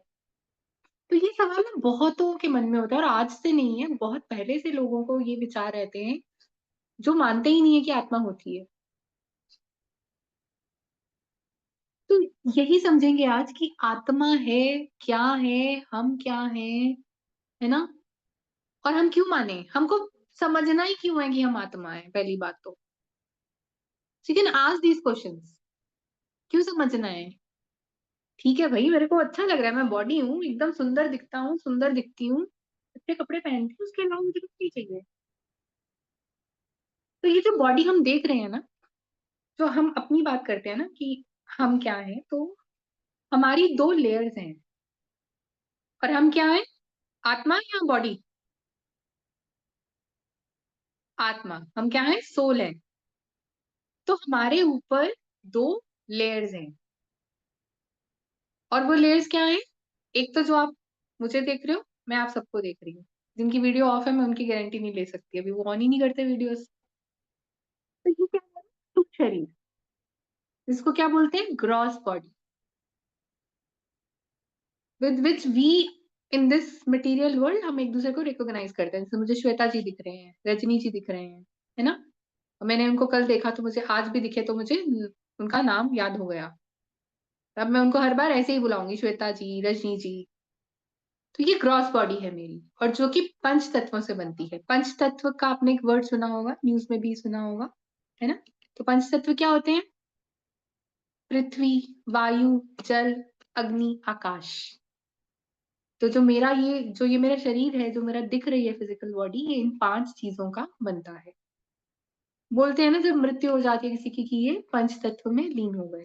तो ये सवाल ना बहुतों के मन में होता है, और आज से नहीं है, बहुत पहले से लोगों को ये विचार रहते हैं जो मानते ही नहीं है कि आत्मा होती है। तो यही समझेंगे आज कि आत्मा है क्या है, हम क्या है ना, और हम क्यों माने, हमको समझना ही क्यों है कि हम आत्मा है, पहली बात तो। So you can ask these questions. क्यों समझना है? ठीक है भाई, मेरे को अच्छा लग रहा है, मैं बॉडी हूँ, एकदम सुंदर दिखता हूँ, सुंदर दिखती हूँ, अच्छे कपड़े पहनती हूँ, उसके अलावा मुझे कुछ नहीं चाहिए। तो ये जो बॉडी हम देख रहे हैं ना, जो हम अपनी बात करते हैं ना कि हम क्या है, तो हमारी 2 लेयर्स हैं। और हम क्या है? आत्मा या बॉडी? आत्मा। हम क्या है? सोल है। तो हमारे ऊपर 2 लेयर्स हैं। और वो लेयर्स क्या है? एक तो जो आप मुझे देख रहे हो, मैं आप सबको देख रही हूँ। जिनकी वीडियो ऑफ है मैं उनकी गारंटी नहीं ले सकती, अभी वो ऑन ही नहीं करते वीडियोस। तो ये क्या है? सूक्ष्म शरीर, इसको क्या बोलते हैं? Gross body, with which we in this material world हम एक दूसरे को रिकॉग्नाइज करते हैं। जैसे मुझे श्वेता जी दिख रहे हैं, रजनी जी दिख रहे हैं, है ना? मैंने उनको कल देखा तो मुझे आज भी दिखे तो मुझे उनका नाम याद हो गया। अब मैं उनको हर बार ऐसे ही बुलाऊंगी, श्वेता जी, रजनी जी। तो ये ग्रॉस बॉडी है मेरी, और जो कि पंच तत्वों से बनती है। पंच तत्व का आपने एक वर्ड सुना होगा, न्यूज में भी सुना होगा, है ना? तो पंच तत्व क्या होते हैं? पृथ्वी, वायु, जल, अग्नि, आकाश। तो जो ये मेरा शरीर है, जो मेरा दिख रही है फिजिकल बॉडी, ये इन 5 चीजों का बनता है। बोलते हैं ना जब मृत्यु हो जाती है किसी की कि ये पंच तत्व में लीन हो गए।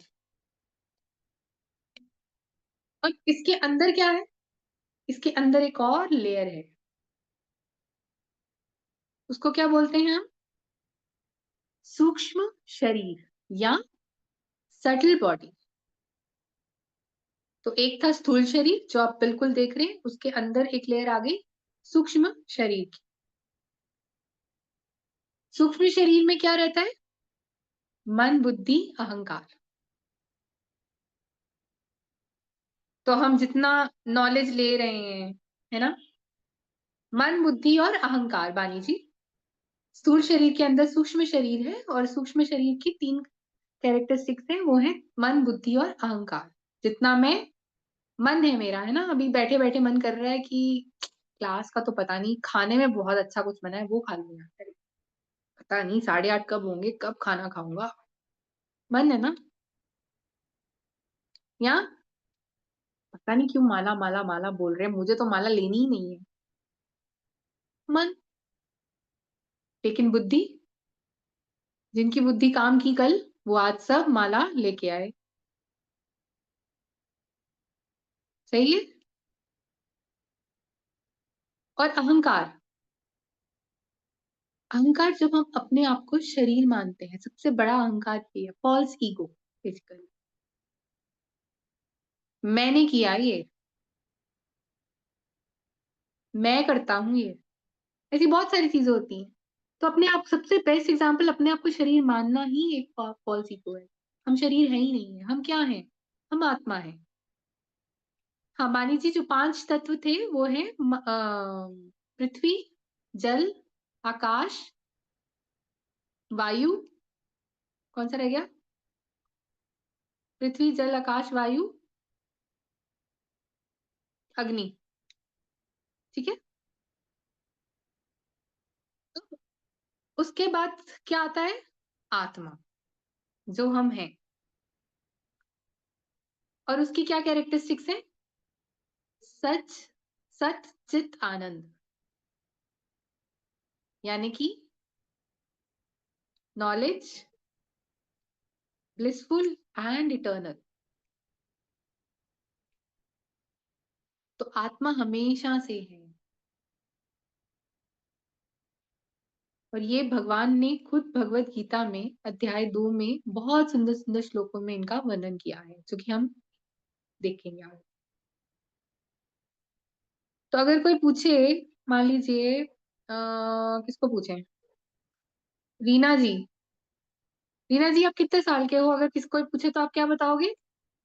और इसके अंदर क्या है? इसके अंदर एक और लेयर है, उसको क्या बोलते हैं हम? सूक्ष्म शरीर या सटल बॉडी। तो एक था स्थूल शरीर जो आप बिल्कुल देख रहे हैं, उसके अंदर एक लेयर आ गई सूक्ष्म शरीर की। सूक्ष्म शरीर में क्या रहता है? मन, बुद्धि, अहंकार। तो हम जितना नॉलेज ले रहे हैं, है ना, मन, बुद्धि और अहंकार, बानी जी, स्थूल शरीर के अंदर सूक्ष्म शरीर है, और सूक्ष्म शरीर की 3 कैरेक्टरिस्टिक्स है, वो है मन, बुद्धि और अहंकार। जितना मैं मन है मेरा, है ना, अभी बैठे बैठे मन कर रहा है कि क्लास का तो पता नहीं, खाने में बहुत अच्छा कुछ बना है वो खा लूंगा, पता नहीं 8:30 कब होंगे, कब खाना खाऊंगा, मन है ना। या पता नहीं क्यों माला माला माला बोल रहे हैं, मुझे तो माला लेनी ही नहीं है, मन। लेकिन बुद्धि, जिनकी बुद्धि काम की कल, वो आज सब माला लेके आए। सही है। और अहंकार, अहंकार जब हम अपने आप को शरीर मानते हैं, सबसे बड़ा अहंकार ये है, फॉल्स ईगो। बेसिकली मैंने किया ये, मैं करता हूं ये, ऐसी बहुत सारी चीजें होती हैं। तो अपने आप, सबसे बेस्ट एग्जांपल, अपने आप को शरीर मानना ही एक फॉल्स ईगो है। हम शरीर है ही नहीं है, हम क्या हैं? हम आत्मा है। हाँ मानी जी, जो 5 तत्व थे वो है पृथ्वी, जल, आकाश, वायु, कौन सा रह गया? पृथ्वी, जल, आकाश, वायु, अग्नि। ठीक है। तो उसके बाद क्या आता है? आत्मा, जो हम हैं। और उसकी क्या कैरेक्टरिस्टिक्स है? सच, सत, चित, आनंद। यानी कि नॉलेज, ब्लिसफुल एंड इटर्नल। तो आत्मा हमेशा से है, और ये भगवान ने खुद भगवत गीता में अध्याय 2 में बहुत सुंदर सुंदर श्लोकों में इनका वर्णन किया है, जो कि हम देखेंगे आगे। तो अगर कोई पूछे, मान लीजिए किसको पूछे, रीना जी, रीना जी आप कितने साल के हो, अगर किसी कोई पूछे तो आप क्या बताओगे?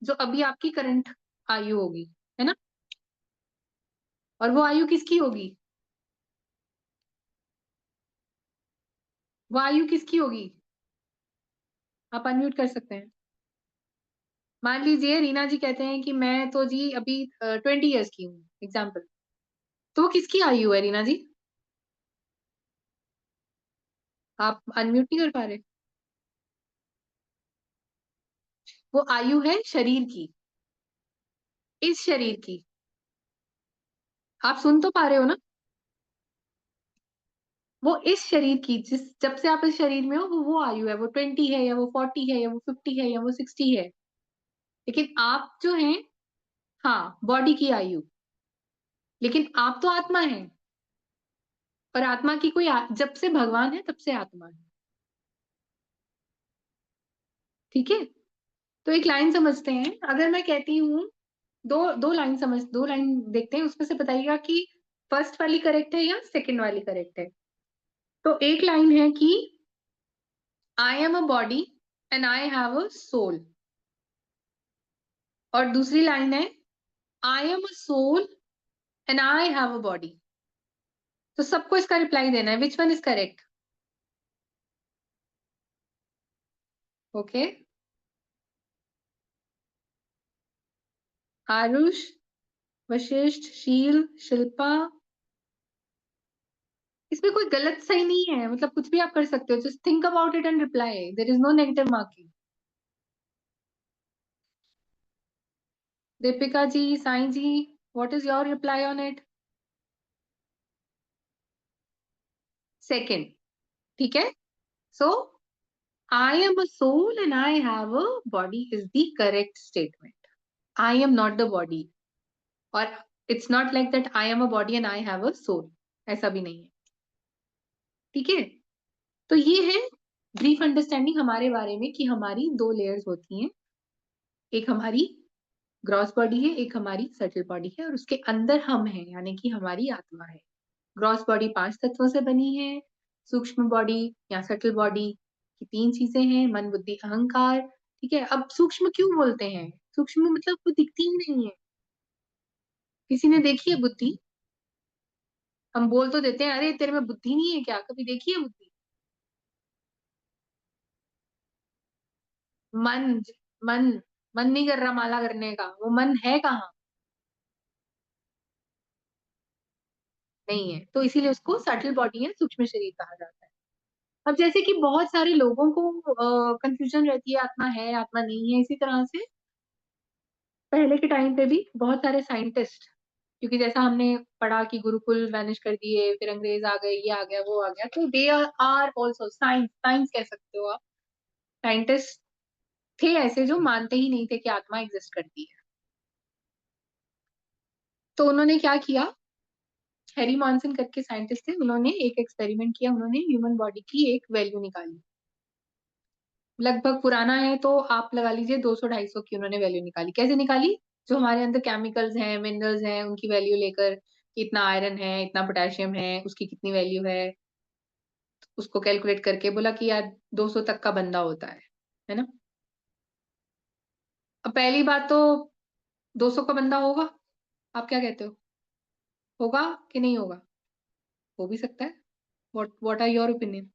जो अभी आपकी करंट आयु होगी, है ना? और वो आयु किसकी होगी? वो आयु किसकी होगी? आप अनम्यूट कर सकते हैं। मान लीजिए रीना जी कहते हैं कि मैं तो जी अभी 20 ईयर्स की हूँ, एग्जाम्पल। तो वो किसकी आयु है रीना जी? आप अनम्यूट नहीं कर पा रहे? वो आयु है शरीर की, इस शरीर की। आप सुन तो पा रहे हो ना? वो इस शरीर की, जिस जब से आप इस शरीर में हो वो आयु है। वो 20 है या वो 40 है या वो 50 है या वो 60 है। लेकिन आप जो हैं, हाँ, बॉडी की आयु, लेकिन आप तो आत्मा है। और आत्मा की कोई जब से भगवान है तब से आत्मा है। ठीक है? तो एक लाइन समझते हैं। अगर मैं कहती हूँ, दो लाइन देखते हैं, उसमें से बताइएगा कि फर्स्ट वाली करेक्ट है या सेकंड वाली करेक्ट है। तो एक लाइन है कि I am a body and I have a soul, और दूसरी लाइन है I am a soul and I have a body. तो सबको इसका रिप्लाई देना है, which one is correct? Okay, Aarush, Vashishth, Sheel, Shilpa. इसमें कोई गलत सही नहीं है, मतलब कुछ भी आप कर सकते हो। Just think about it and reply, there is no negative marking. Deepika ji, Sai ji, what is your reply on it? Second, ठीक है। So I am a soul and I have a body is the correct statement. I am not the body, और it's not like that I am a body and I have a soul, ऐसा भी नहीं है। ठीक है? तो ये है ब्रीफ अंडरस्टैंडिंग हमारे बारे में कि हमारी दो लेयर्स होती हैं। एक हमारी ग्रॉस बॉडी है, एक हमारी सटल बॉडी है, और उसके अंदर हम हैं, यानी कि हमारी आत्मा है। ग्रॉस बॉडी 5 तत्वों से बनी है, सूक्ष्म बॉडी या सटल बॉडी की 3 चीजें हैं, मन, बुद्धि, अहंकार। ठीक है? अब सूक्ष्म क्यों बोलते हैं? सूक्ष्म मतलब वो दिखती ही नहीं है। किसी ने देखी है बुद्धि? हम बोल तो देते हैं, अरे तेरे में बुद्धि नहीं है क्या? कभी देखी है बुद्धि? मन, मन मन नहीं कर रहा माला करने का, वो मन है कहाँ? नहीं है। तो इसीलिए उसको सटल बॉडी या सूक्ष्म शरीर कहा जाता है। अब जैसे कि बहुत सारे लोगों को कंफ्यूजन रहती है, आत्मा है आत्मा नहीं है, इसी तरह से पहले के टाइम पे भी बहुत सारे साइंटिस्ट, क्योंकि जैसा हमने पढ़ा कि गुरुकुल वैनिश कर दिए, फिर अंग्रेज आ गए, ये आ गया वो आ गया, तो they are also science, science कह सकते हो आप। साइंटिस्ट थे ऐसे जो मानते ही नहीं थे कि आत्मा एग्जिस्ट करती है। तो उन्होंने क्या किया, हैरी मॉन्सन करके साइंटिस्ट थे, उन्होंने एक एक्सपेरिमेंट किया। उन्होंने ह्यूमन बॉडी की एक वैल्यू निकाली, लगभग पुराना है तो आप लगा लीजिए 200-250 की उन्होंने वैल्यू निकाली। कैसे निकाली? जो हमारे अंदर केमिकल्स हैं, मिनरल्स हैं, उनकी वैल्यू लेकर, इतना आयरन है, इतना पोटेशियम है, उसकी कितनी वैल्यू है, उसको कैलकुलेट करके बोला कि यार 200 तक का बंदा होता है ना? अब पहली बात तो 200 का बंदा होगा, आप क्या कहते हो? होगा कि नहीं होगा? हो भी सकता है। What are your opinion?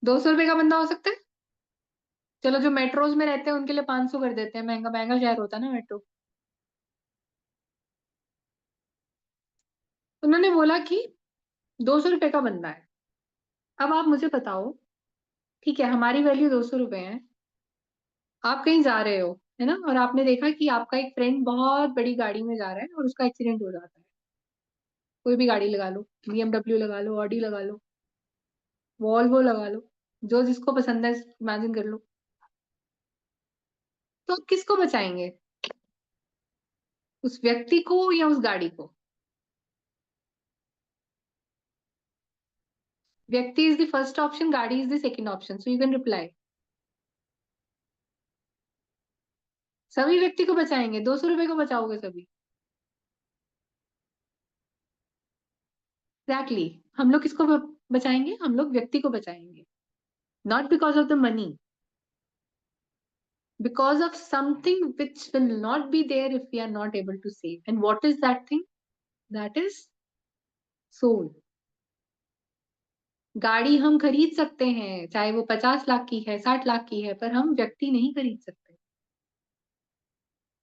200 रुपए का बंदा हो सकता है? चलो, जो मेट्रोज में रहते हैं उनके लिए 500 कर देते हैं, महंगा महंगा शहर होता है ना मेट्रो। उन्होंने बोला कि 200 रुपए का बंदा है। अब आप मुझे बताओ, ठीक है, हमारी वैल्यू 200 रुपए है, आप कहीं जा रहे हो, है ना, और आपने देखा कि आपका एक फ्रेंड बहुत बड़ी गाड़ी में जा रहा है और उसका एक्सीडेंट हो जाता है। कोई भी गाड़ी लगा लो, BMW लगा लो, ऑडी लगा लो, वॉल्वो लगा लो, जो जिसको पसंद है इमेजिन कर लो। तो आप किसको बचाएंगे? उस व्यक्ति को या उस गाड़ी को? व्यक्ति इज द फर्स्ट ऑप्शन, गाड़ी is the second option, so you can reply. सभी व्यक्ति को बचाएंगे, 200 रुपए को बचाओगे सभी? एग्जैक्टली। हम लोग किसको बचाएंगे? हम लोग व्यक्ति को बचाएंगे, not because of the money, because of something which will not be there if we are not able to save. And what is that thing? That is soul. गाड़ी हम खरीद सकते हैं, चाहे वो 50 लाख की है, 60 लाख की है, पर हम व्यक्ति नहीं खरीद सकते।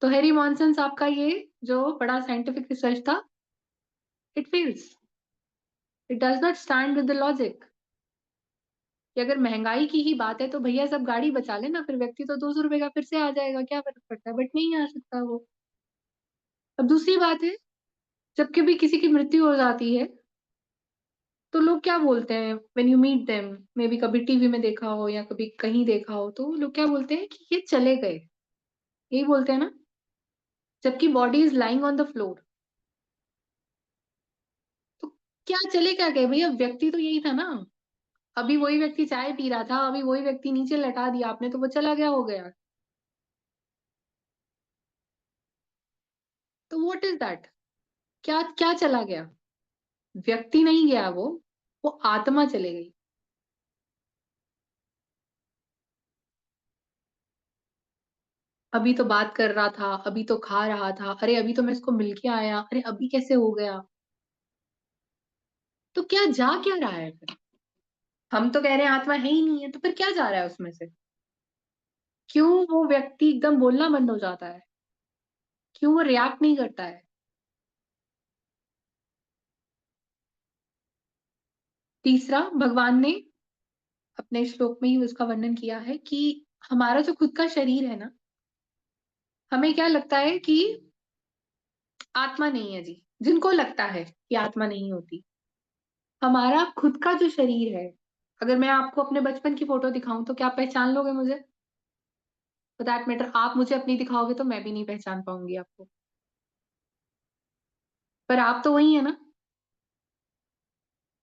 तो हैरी मॉन्सन साहब का ये जो बड़ा साइंटिफिक रिसर्च था, it fails, it does not stand with the logic. कि अगर महंगाई की ही बात है तो भैया सब गाड़ी बचा लेना, फिर व्यक्ति तो 200 रुपए का फिर से आ जाएगा, क्या फर्क पड़ता है, बट नहीं आ सकता वो। अब दूसरी बात है, जब कभी किसी की मृत्यु हो जाती है तो लोग क्या बोलते हैं, when you meet them, maybe कभी टीवी में देखा हो या कभी कहीं देखा हो, तो लोग क्या बोलते हैं कि ये चले गए, यही बोलते हैं ना, जबकि body is lying on the floor. तो क्या चले क्या गए भैया, व्यक्ति तो यही था ना। अभी वही व्यक्ति चाय पी रहा था, अभी वही व्यक्ति नीचे लटा दिया आपने तो वो चला गया, हो गया। तो व्हाट इज दैट, क्या क्या चला गया? व्यक्ति नहीं गया, वो आत्मा चले गई। अभी तो बात कर रहा था, अभी तो खा रहा था, अरे अभी तो मैं इसको मिलके आया, अरे अभी कैसे हो गया? तो क्या जा क्या रहा है फिर? हम तो कह रहे हैं आत्मा है ही नहीं है, तो फिर क्या जा रहा है उसमें से? क्यों वो व्यक्ति एकदम बोलना बंद हो जाता है? क्यों वो रिएक्ट नहीं करता है? तीसरा, भगवान ने अपने श्लोक में ही उसका वर्णन किया है कि हमारा जो खुद का शरीर है ना, हमें क्या लगता है कि आत्मा नहीं है जी, जिनको लगता है कि आत्मा नहीं होती। हमारा खुद का जो शरीर है, अगर मैं आपको अपने बचपन की फोटो दिखाऊं तो क्या आप पहचान लोगे मुझे? फॉर दैट मैटर आप मुझे अपनी दिखाओगे तो मैं भी नहीं पहचान पाऊंगी आपको। पर आप तो वही है ना,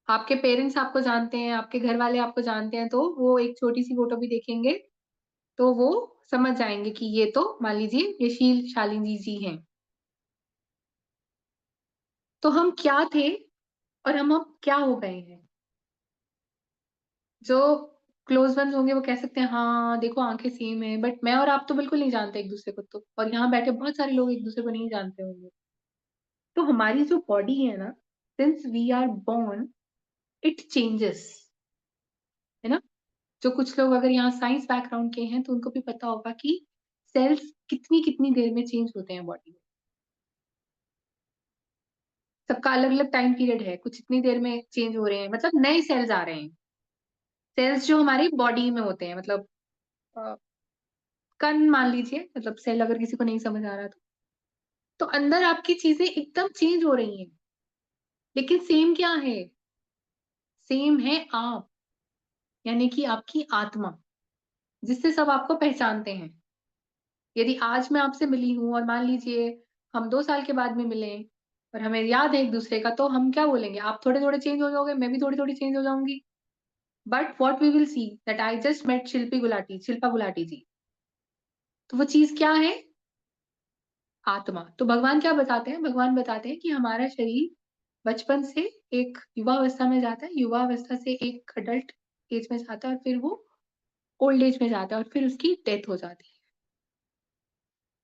आपके पेरेंट्स आपको जानते हैं, आपके घर वाले आपको जानते हैं, तो वो एक छोटी सी फोटो भी देखेंगे तो वो समझ जाएंगे कि ये तो मान लीजिए ये शील शालिनी जी हैं। तो हम क्या थे और हम अब क्या हो गए हैं? जो क्लोज वंस होंगे वो कह सकते हैं हाँ देखो आंखें सेम है, बट मैं और आप तो बिल्कुल नहीं जानते एक दूसरे को, तो और यहाँ बैठे बहुत सारे लोग एक दूसरे को नहीं जानते होंगे। तो हमारी जो बॉडी है ना, since we are born it changes, है ना। जो कुछ लोग अगर यहाँ साइंस बैकग्राउंड के हैं तो उनको भी पता होगा कि सेल्स कितनी कितनी देर में चेंज होते हैं बॉडी में। सबका अलग अलग टाइम पीरियड है, कुछ इतनी देर में चेंज हो रहे हैं, मतलब नए सेल्स आ रहे हैं। सेल्स जो हमारी बॉडी में होते हैं, मतलब अ, कण मान लीजिए, मतलब सेल अगर किसी को नहीं समझ आ रहा तो अंदर आपकी चीजें एकदम चेंज हो रही हैं। लेकिन सेम क्या है? सेम है आप, यानी कि आपकी आत्मा, जिससे सब आपको पहचानते हैं। यदि आज मैं आपसे मिली हूं और मान लीजिए हम 2 साल के बाद में मिले और हमें याद है एक दूसरे का, तो हम क्या बोलेंगे? आप थोड़े थोड़े चेंज हो जाओगे, मैं भी थोड़ी थोड़ी चेंज हो जाऊंगी। But what we will see that I just met Shilpa Gulati ji. तो वो चीज क्या है? आत्मा। तो भगवान क्या बताते हैं? भगवान बताते हैं कि हमारा शरीर बचपन से एक युवा अवस्था में जाता है, युवा अवस्था से एक अडल्ट एज में जाता है, और फिर वो ओल्ड एज में जाता है, और फिर उसकी डेथ हो जाती है।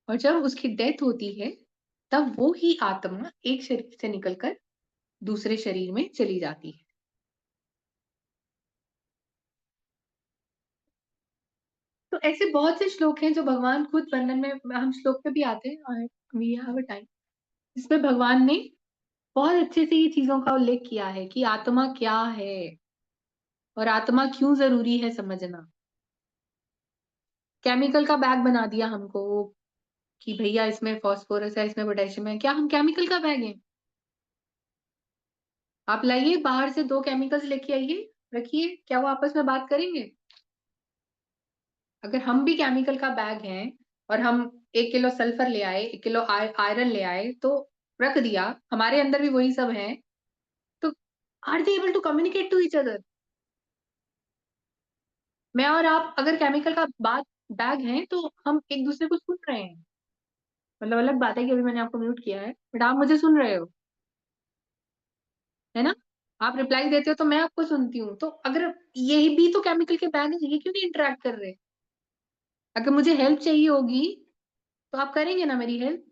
और जब उसकी डेथ होती है तब वो ही आत्मा एक शरीर से निकलकर दूसरे शरीर में चली जाती है। तो ऐसे बहुत से श्लोक हैं जो भगवान खुद वर्णन में, हम श्लोक पे भी आते हैं, वी हैव अ टाइम, जिसमें भगवान ने बहुत अच्छे से ये चीजों का उल्लेख किया है कि आत्मा क्या है और आत्मा क्यों जरूरी है समझना। केमिकल का बैग बना दिया हमको कि भैया इसमें फास्फोरस है, इसमें पोटेशियम है। क्या हम केमिकल का बैग हैं? आप लाइए बाहर से 2 केमिकल्स लेके आइए, रखिए, क्या वो आपस में बात करेंगे? अगर हम भी केमिकल का बैग हैं और हम 1 किलो सल्फर ले आए, 1 किलो आयरन ले आए, तो रख दिया, हमारे अंदर भी वही सब है, तो are they able to communicate to each other? मैं और आप अगर केमिकल का बात बैग हैं तो हम एक दूसरे को सुन रहे हैं। मतलब अलग बात है कि अभी मैंने आपको म्यूट किया है, बट आप मुझे सुन रहे हो, है ना। आप रिप्लाई देते हो तो मैं आपको सुनती हूँ, तो अगर यही भी तो केमिकल के बैग है, ये क्यों नहीं इंटरेक्ट कर रहे? अगर मुझे हेल्प चाहिए होगी तो आप करेंगे ना मेरी हेल्प?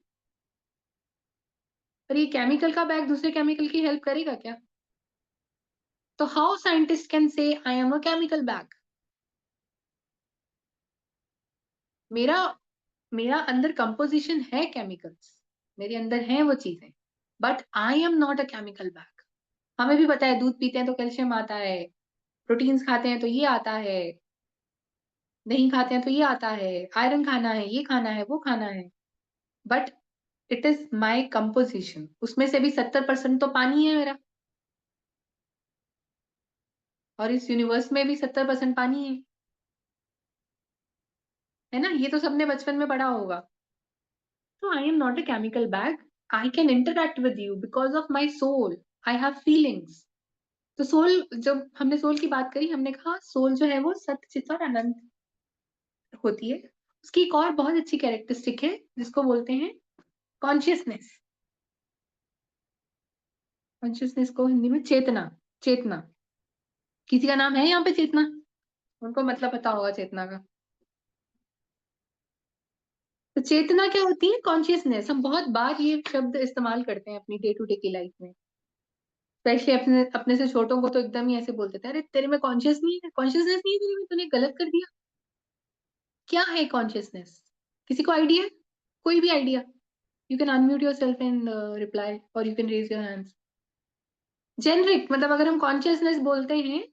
पर ये केमिकल का बैग दूसरे केमिकल की हेल्प करेगा क्या? तो how scientist can say I am a chemical bag? मेरा मेरा अंदर कंपोजिशन है केमिकल्स, मेरे अंदर है वो चीजें, but I am not a chemical bag. हमें भी पता है दूध पीते हैं तो कैल्शियम आता है, प्रोटीन्स खाते हैं तो ये आता है, नहीं खाते हैं तो ये आता है, आयरन खाना है, ये खाना है, वो खाना है, but it is my composition. उसमें से भी 70% तो पानी है मेरा, और इस यूनिवर्स में भी 70% पानी है ना। ये तो सबने बचपन में पढ़ा होगा। तो I am not a chemical bag, I can interact with you because of my soul, I have feelings. तो सोल, जब हमने सोल की बात करी, हमने कहा सोल जो है वो सत्य, चित और अनंत होती है। उसकी एक और बहुत अच्छी कैरेक्टरिस्टिक है जिसको बोलते हैं कॉन्शियसनेस। कॉन्शियसनेस को हिंदी में चेतना, चेतना। किसी का नाम है यहाँ पे चेतना? उनको मतलब पता होगा चेतना का। तो चेतना क्या होती है? कॉन्शियसनेस। हम बहुत बार ये शब्द इस्तेमाल करते हैं अपनी डे टू डे की लाइफ में, स्पेशली अपने अपने से छोटों को तो एकदम ही ऐसे बोलते थे, अरे तेरे में कॉन्शियस नहीं है, कॉन्शियसनेस नहीं है तेरे में, तूने गलत कर दिया। क्या है कॉन्शियसनेस? किसी को आइडिया? कोई भी idea? You can unmute yourself and reply, और you can raise your hands. Generic मतलब अगर हम कॉन्शियसनेस बोलते हैं,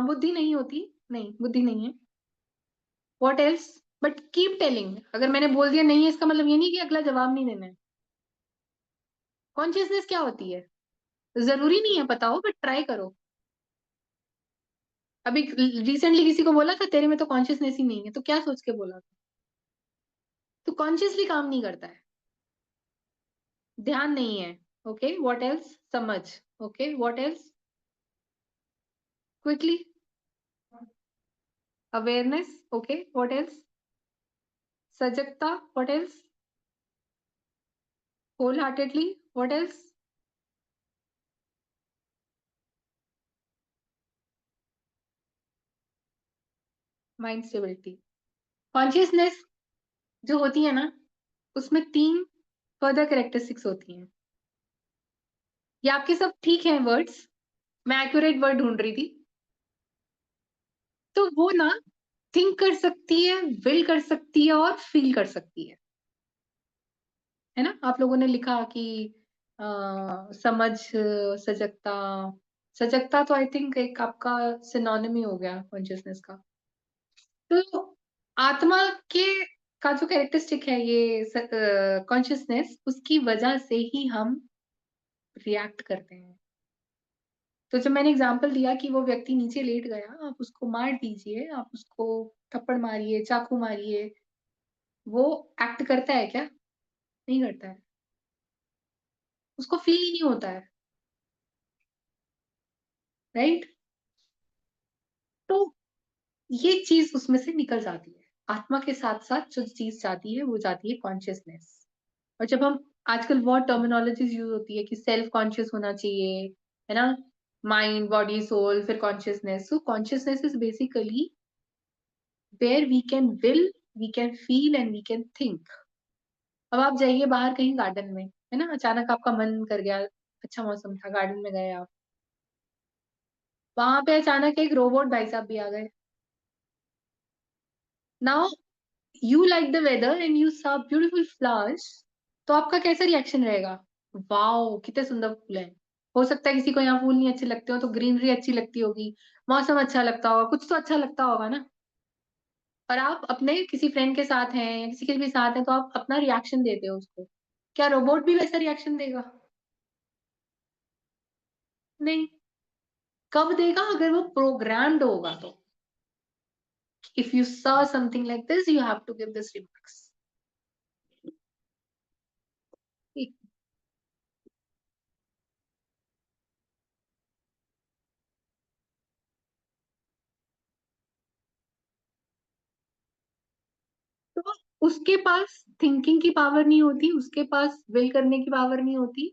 बुद्धि नहीं होती, नहीं बुद्धि नहीं है। What else? But keep telling. अगर मैंने बोल दिया नहीं है, इसका मतलब ये नहीं कि अगला जवाब नहीं देना है। कॉन्शियसनेस क्या होती है? जरूरी नहीं है पता हो, बट ट्राई करो। अभी रिसेंटली किसी को बोला था तेरे में तो कॉन्शियसनेस ही नहीं है, तो क्या सोच के बोला था? तो कॉन्शियसली काम नहीं करता है, ध्यान नहीं है। Okay, what else? समझ। Okay, what else? Quickly. Awareness. Okay, what else? सजगता। What else? Wholeheartedly. What else? Mind stability. Consciousness जो होती है ना, उसमें 3 फर्दर कैरेक्टरिस्टिक्स होती हैं। ये आपके सब ठीक हैं वर्ड्स, मैं एक्यूरेट वर्ड ढूंढ रही थी। तो वो ना थिंक कर सकती है, विल कर सकती है, और फील कर सकती है ना। आप लोगों ने लिखा कि समझ, सजगता। सजगता तो आई थिंक एक आपका सिनोनिम ही हो गया कॉन्शियसनेस का। तो आत्मा के का जो कैरेक्टरिस्टिक है ये कॉन्शियसनेस, उसकी वजह से ही हम रिएक्ट करते हैं। तो जब मैंने एग्जांपल दिया कि वो व्यक्ति नीचे लेट गया, आप उसको मार दीजिए, आप उसको थप्पड़ मारिए, चाकू मारिए, वो एक्ट करता है क्या? नहीं करता है, उसको फील ही नहीं होता है, राइट। तो ये चीज उसमें से निकल जाती है। आत्मा के साथ साथ जो चीज जाती है वो जाती है कॉन्शियसनेस। और जब हम आजकल बहुत टर्मिनोलॉजीज यूज होती है कि सेल्फ कॉन्शियस होना चाहिए, है ना, माइंड, बॉडी, सोल, फिर consciousness. So consciousness is basically where we can will, we can feel and we can think. अब आप जाइए बाहर कहीं गार्डन में, है ना, अचानक आपका मन कर गया, अच्छा मौसम था, गार्डन में गए आप, वहां पे अचानक एक रोबोट भाई साहब भी आ गए। Now you like the weather and you saw beautiful flowers, तो आपका कैसा रिएक्शन रहेगा? वाओ कितने सुंदर फूल हैं। हो सकता है किसी को यहाँ फूल नहीं अच्छे लगते हो, तो ग्रीनरी अच्छी लगती होगी, मौसम अच्छा लगता होगा, कुछ तो अच्छा लगता होगा ना। और आप अपने किसी फ्रेंड के साथ हैं या किसी के भी साथ हैं, तो आप अपना रिएक्शन देते हो उसको। क्या रोबोट भी वैसा रिएक्शन देगा? नहीं। कब देगा? अगर वो प्रोग्राम्ड होगा तो। If you saw something like this, you have to give this remarks. तो उसके पास थिंकिंग की पावर नहीं होती, उसके पास विल करने की पावर नहीं होती,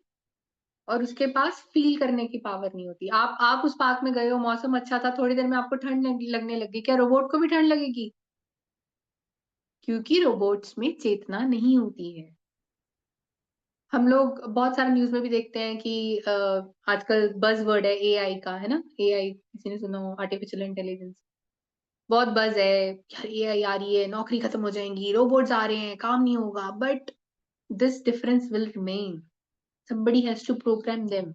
और उसके पास फील करने की पावर नहीं होती। आप उस पार्क में गए हो, मौसम अच्छा था, थोड़ी देर में आपको ठंड लगने लगी, क्या रोबोट को भी ठंड लगेगी? क्योंकि रोबोट्स में चेतना नहीं होती है। हम लोग बहुत सारे न्यूज में भी देखते हैं कि आजकल बज वर्ड है एआई का, है ना। एआई किसी ने सुना हो? आर्टिफिशियल इंटेलिजेंस बहुत बज है यार, एआई आ रही है, नौकरी खत्म हो जाएंगी, रोबोट्स आ रहे हैं, काम नहीं होगा। But this difference will remain. Somebody has to program them.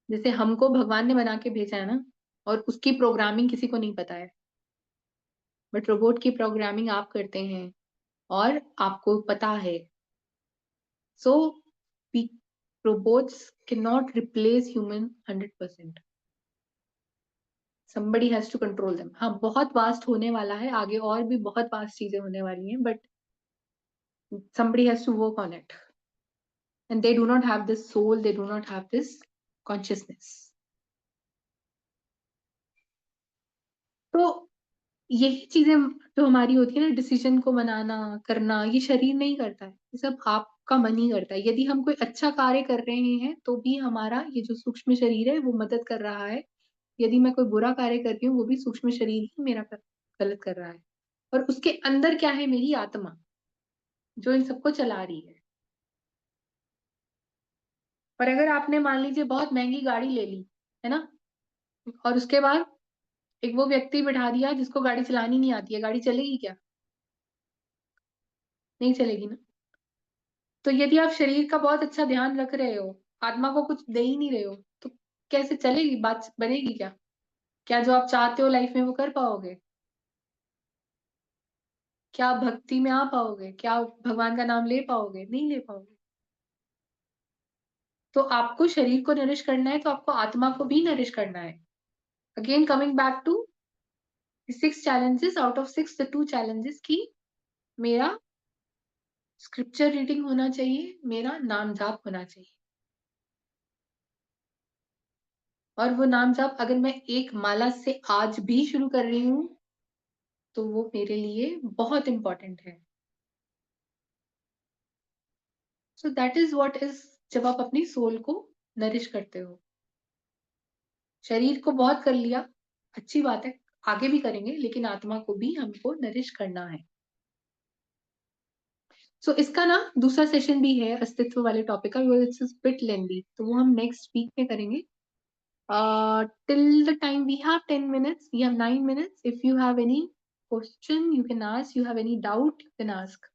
जैसे हमको भगवान ने बना के भेजा है ना, और उसकी प्रोग्रामिंग किसी को नहीं पता है, बट रोबोट की प्रोग्रामिंग आप करते हैं और आपको पता है. सो robots cannot replace human 100%. somebody has to control them. हाँ, बहुत वास्ट होने वाला है आगे, और भी बहुत वास्ट चीजें होने वाली हैं, but somebody has to work on it, and they do not have this soul, they do not have this consciousness. तो यही चीजें जो हमारी होती है ना, डिसीजन को बनाना करना, ये शरीर नहीं करता है, ये सब आपका मन ही करता है. यदि हम कोई अच्छा कार्य कर रहे हैं तो भी हमारा ये जो सूक्ष्म शरीर है वो मदद कर रहा है. यदि मैं कोई बुरा कार्य कर रही हूँ, वो भी सूक्ष्म शरीर ही मेरा गलत कर रहा है. और उसके अंदर क्या है? मेरी आत्मा, जो इन सबको चला रही है. पर अगर आपने मान लीजिए बहुत महंगी गाड़ी ले ली है ना, और उसके बाद एक वो व्यक्ति बिठा दिया जिसको गाड़ी चलानी नहीं आती है, गाड़ी चलेगी क्या? नहीं चलेगी ना. तो यदि आप शरीर का बहुत अच्छा ध्यान रख रहे हो, आत्मा को कुछ दे ही नहीं रहे हो, तो कैसे चलेगी? बात बनेगी क्या? क्या जो आप चाहते हो लाइफ में वो कर पाओगे? क्या आप भक्ति में आ पाओगे? क्या आप भगवान का नाम ले पाओगे? नहीं ले पाओगे. तो आपको शरीर को नरिश करना है, तो आपको आत्मा को भी नरिश करना है. Again coming back to 6 challenges, out of 6 the 2 challenges की मेरा स्क्रिप्चर रीडिंग होना चाहिए, मेरा नाम जाप होना चाहिए. और वो नाम जाप अगर मैं एक माला से आज भी शुरू कर रही हूँ तो वो मेरे लिए बहुत इंपॉर्टेंट है. So that is what is, जब आप अपनी सोल को नरिश करते हो. शरीर को बहुत कर लिया, अच्छी बात है, आगे भी करेंगे, लेकिन आत्मा को भी हमको नरिश करना है. सो इसका ना दूसरा सेशन भी है अस्तित्व वाले टॉपिक का, इट्स बिट लेंदी, तो वो हम नेक्स्ट वीक में करेंगे. Till the time we have 10 minutes, we have 9 minutes. If you have any question, you can ask. You have any doubt, you can ask.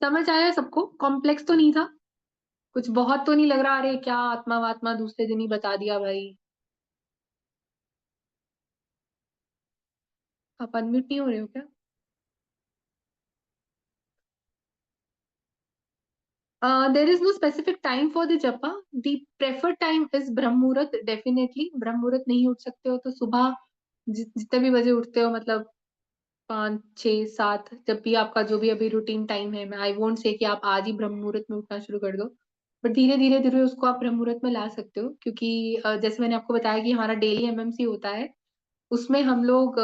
समझ आया सबको? कॉम्प्लेक्स तो नहीं था कुछ? बहुत तो नहीं लग रहा अरे क्या आत्मा वात्मा दूसरे दिन ही बता दिया भाई? आप अनम्यूट नहीं हो रहे हो क्या? There is no specific time for the japa. The preferred time is ब्रह्म मुहूर्त. Definitely ब्रह्म मुहूर्त नहीं उठ सकते हो तो सुबह जितने भी बजे उठते हो, मतलब 5, 6, 7, जब भी आपका जो भी अभी रूटीन टाइम है. मैं आई वोंट से कि आप आज ही ब्रह्म मुहूर्त में उठना शुरू कर दो, बट धीरे धीरे धीरे उसको आप ब्रह्म मुहूर्त में ला सकते हो. क्योंकि जैसे मैंने आपको बताया कि हमारा डेली एमएमसी होता है, उसमें हम लोग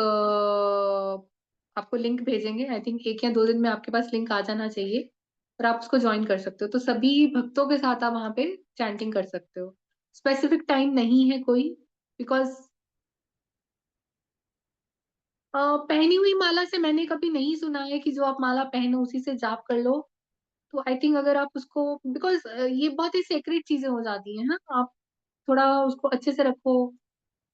आपको लिंक भेजेंगे. आई थिंक 1 या 2 दिन में आपके पास लिंक आ जाना चाहिए, और आप उसको ज्वाइन कर सकते हो. तो सभी भक्तों के साथ आप वहां पे चैंटिंग कर सकते हो. स्पेसिफिक टाइम नहीं है कोई, बिकॉज पहनी हुई माला से मैंने कभी नहीं सुना है कि जो आप माला पहनो उसी से जाप कर लो. तो आई थिंक अगर आप उसको, बिकॉज ये बहुत ही सेक्रेट चीजें हो जाती है ना, आप थोड़ा उसको अच्छे से रखो,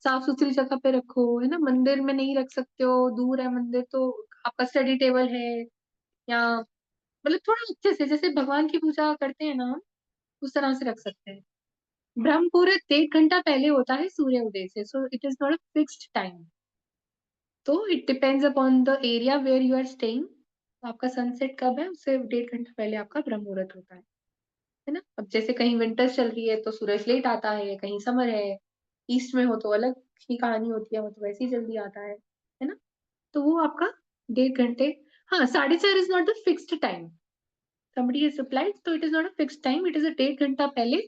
साफ सुथरी जगह पे रखो, है ना. मंदिर में नहीं रख सकते हो, दूर है मंदिर, तो आपका स्टडी टेबल है, या मतलब थोड़ा अच्छे से जैसे भगवान की पूजा करते हैं ना हम, उस तरह से रख सकते हैं. ब्रह्म मुहूर्त 1 घंटा पहले होता है सूर्य उदय से, so it is not a fixed time. तो it depends upon the area where you are staying. आपका सनसेट कब है उससे 1.5 घंटा पहले आपका ब्रह्म मुहूर्त होता है ना. अब जैसे कहीं विंटर्स चल रही है तो सूरज लेट आता है, कहीं समर है, ईस्ट में हो तो अलग ही कहानी होती है, वो तो वैसे ही जल्दी आता है ना. तो वो आपका 1.5 घंटे. हाँ, 4:30 is not the fixed time. somebody has replied, तो it is not a fixed time, it is a 1.5 घंटा पहले.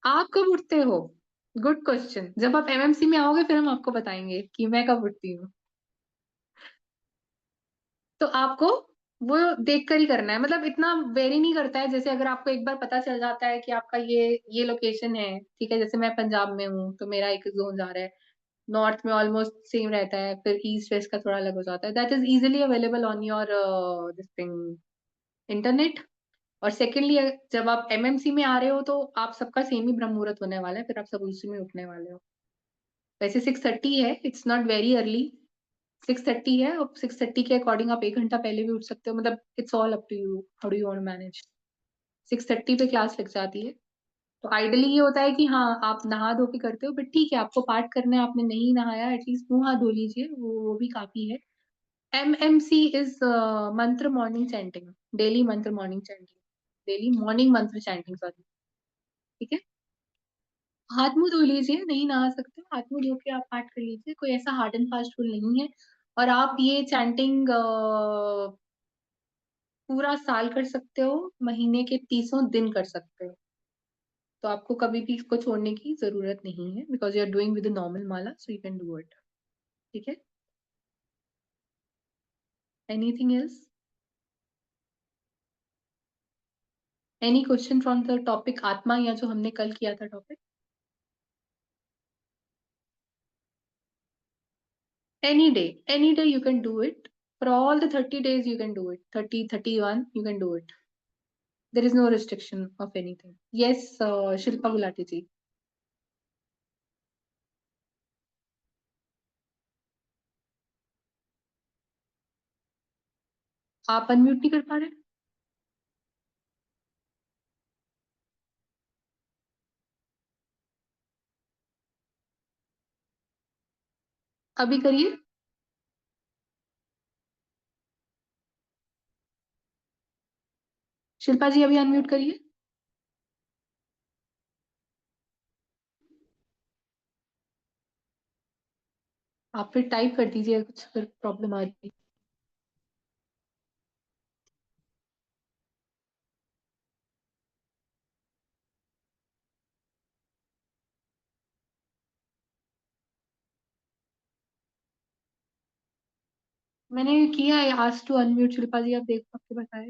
आप कब उठते हो? Good question. जब आप एमएमसी में आओगे फिर हम आपको बताएंगे कि मैं कब उठती हूँ. तो आपको वो देख कर ही करना है, मतलब इतना वेरी नहीं करता है. जैसे अगर आपको एक बार पता चल जाता है कि आपका ये लोकेशन है, ठीक है, जैसे मैं पंजाब में हूँ तो मेरा एक जोन जा रहा है, नॉर्थ में ऑलमोस्ट सेम रहता है, फिर ईस्ट वेस्ट का थोड़ा अलग हो जाता है. That is easily available on your this thing, internet. और सेकेंडली जब आप एमएमसी में आ रहे हो तो आप सबका सेम ही ब्रह्म मुहूर्त होने वाला है, फिर आप सब उसी में उठने वाले हो. वैसे 6:30 है, इट्स नॉट वेरी अर्ली, 6:30 है और 6:30 के अकॉर्डिंग आप 1 घंटा पहले भी उठ सकते हो, मतलब it's all up to you, how do you want to manage. 6:30 पे क्लास लग जाती है, तो आइडियली ये होता है कि हाँ आप नहा धो के करते हो, बट ठीक है आपको पाठ करना है, आपने नहीं नहाया, एटलीस्ट मुंह हाथ धो लीजिए, वो भी काफी है। MMC इज मंत्र मॉर्निंग चैंटिंग, डेली मंत्र मॉर्निंग चैंटिंग, डेली मॉर्निंग मंत्र चैंटिंग, सॉरी। ठीक है, हाथ मुंह धो लीजिए, नहीं नहा सकते हो हाथ मुंह धो के आप पाठ कर लीजिए, कोई ऐसा हार्ड एंड फास्ट रूल नहीं है। और आप ये चैंटिंग पूरा साल कर सकते हो, महीने के 30 दिन कर सकते हो, तो आपको कभी भी इसको छोड़ने की जरूरत नहीं है, because you are doing with normal mala, so you can do it. ठीक है, anything else, any question from the topic atma, या जो हमने कल किया था topic? any day you can do it, for all the 30 days you can do it, 30 31 you can do it, there is no restriction of anything. Yes, Shilpa Gulati ji, आप unmute नहीं कर पा रहे? अभी करिए। शिल्पा जी अभी अनम्यूट करिए। आप फिर टाइप कर दीजिए कुछ अगर प्रॉब्लम आ रही है। मैंने किया है आज टू अनम्यूट, शिल्पा जी आप देख आपके बताए।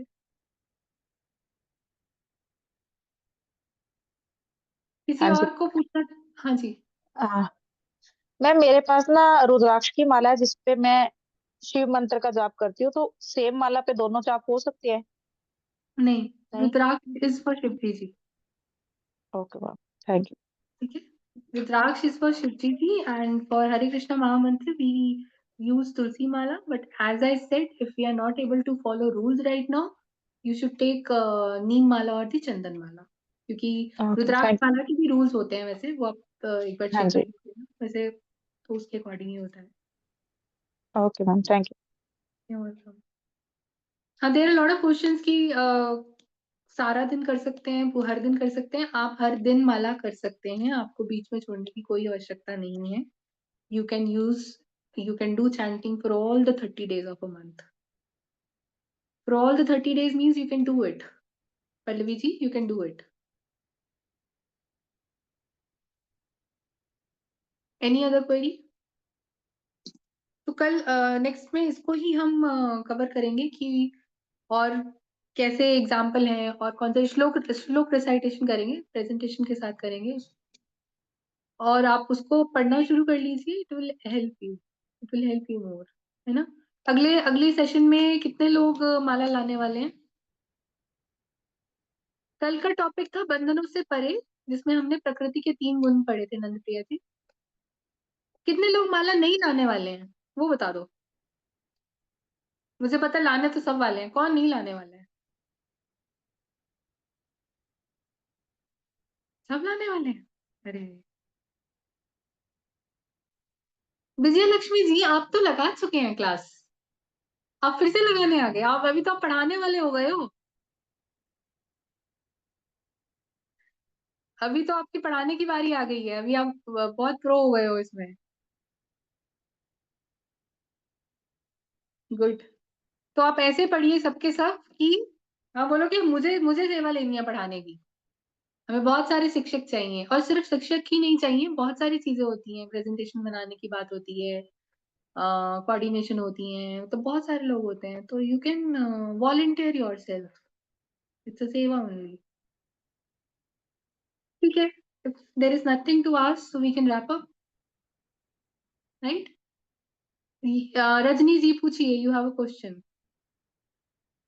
किसी हाँ जी। और को पूछना? हाँ जी। मैम मेरे पास ना रुद्राक्ष की माला है जिसपे मैं शिव मंत्र का जाप करती हूँ, तो सेम माला पे दोनों जाप हो सकती है? नहीं, नहीं। Rudraksha is for Shiv ji. Okay ma'am, thank you. ठीक है, rudraksha is for Shivji ji, and for Hare Krishna Mahamantra we use Tulsi Mala, but as I said, if we are not able to follow rules right now, you should take Neem Mala or the Chandan Mala, क्योंकि okay रुद्राक्ष thank माला के भी rules होते हैं वैसे, वो आप एक बार हाँ चेक कर जी। लीजिए वैसे, तो उसके अकॉर्डिंग ही होता है। Okay ma'am, thank you. You're welcome. हाँ, there are lot of questions की सारा दिन कर सकते हैं, वो हर दिन कर सकते हैं, आप हर दिन माला कर सकते हैं, आपको बीच में छोड़ने की कोई आवश्यकता नहीं है। You can do chanting for all the 30 days of a month. For all the 30 days means you can do it. Pallavi ji, you can do it. Any other query? तो कल नेक्स्ट में इसको ही हम कवर करेंगे कि और कैसे example है और कौन सा श्लोक श्लोक रिसाइटेशन करेंगे, प्रेजेंटेशन के साथ करेंगे, और आप उसको पढ़ना शुरू कर लीजिए, it will help you more, है ना। अगले सेशन में कितने लोग माला लाने वाले हैं? कल का टॉपिक था बंधनों से परे, जिसमें हमने प्रकृति के 3 गुण पढ़े थे, नंदप्रिया जी। कितने लोग माला नहीं लाने वाले हैं वो बता दो, मुझे पता लाने तो सब वाले हैं, कौन नहीं लाने वाले हैं? सब लाने वाले हैं। अरे विजय लक्ष्मी जी, आप तो लगा चुके हैं क्लास, आप फिर से लगाने आ गए, आप अभी तो आप पढ़ाने वाले हो गए हो, अभी तो आपकी पढ़ाने की बारी आ गई है, अभी आप बहुत प्रो हो गए हो इसमें। गुड, तो आप ऐसे पढ़िए सबके सब कि हाँ बोलो कि मुझे मुझे सेवा लेनी है पढ़ाने की, हमें बहुत सारे शिक्षक चाहिए, और सिर्फ शिक्षक ही नहीं चाहिए, बहुत सारी चीजें होती हैं, प्रेजेंटेशन बनाने की बात होती है, कोऑर्डिनेशन होती है, तो बहुत सारे लोग होते हैं, तो you can volunteer your self, it's a सेवा ओनली। ठीक है, if there is nothing to ask, so we can wrap up, right? Rajni ji पूछिए, you have a question,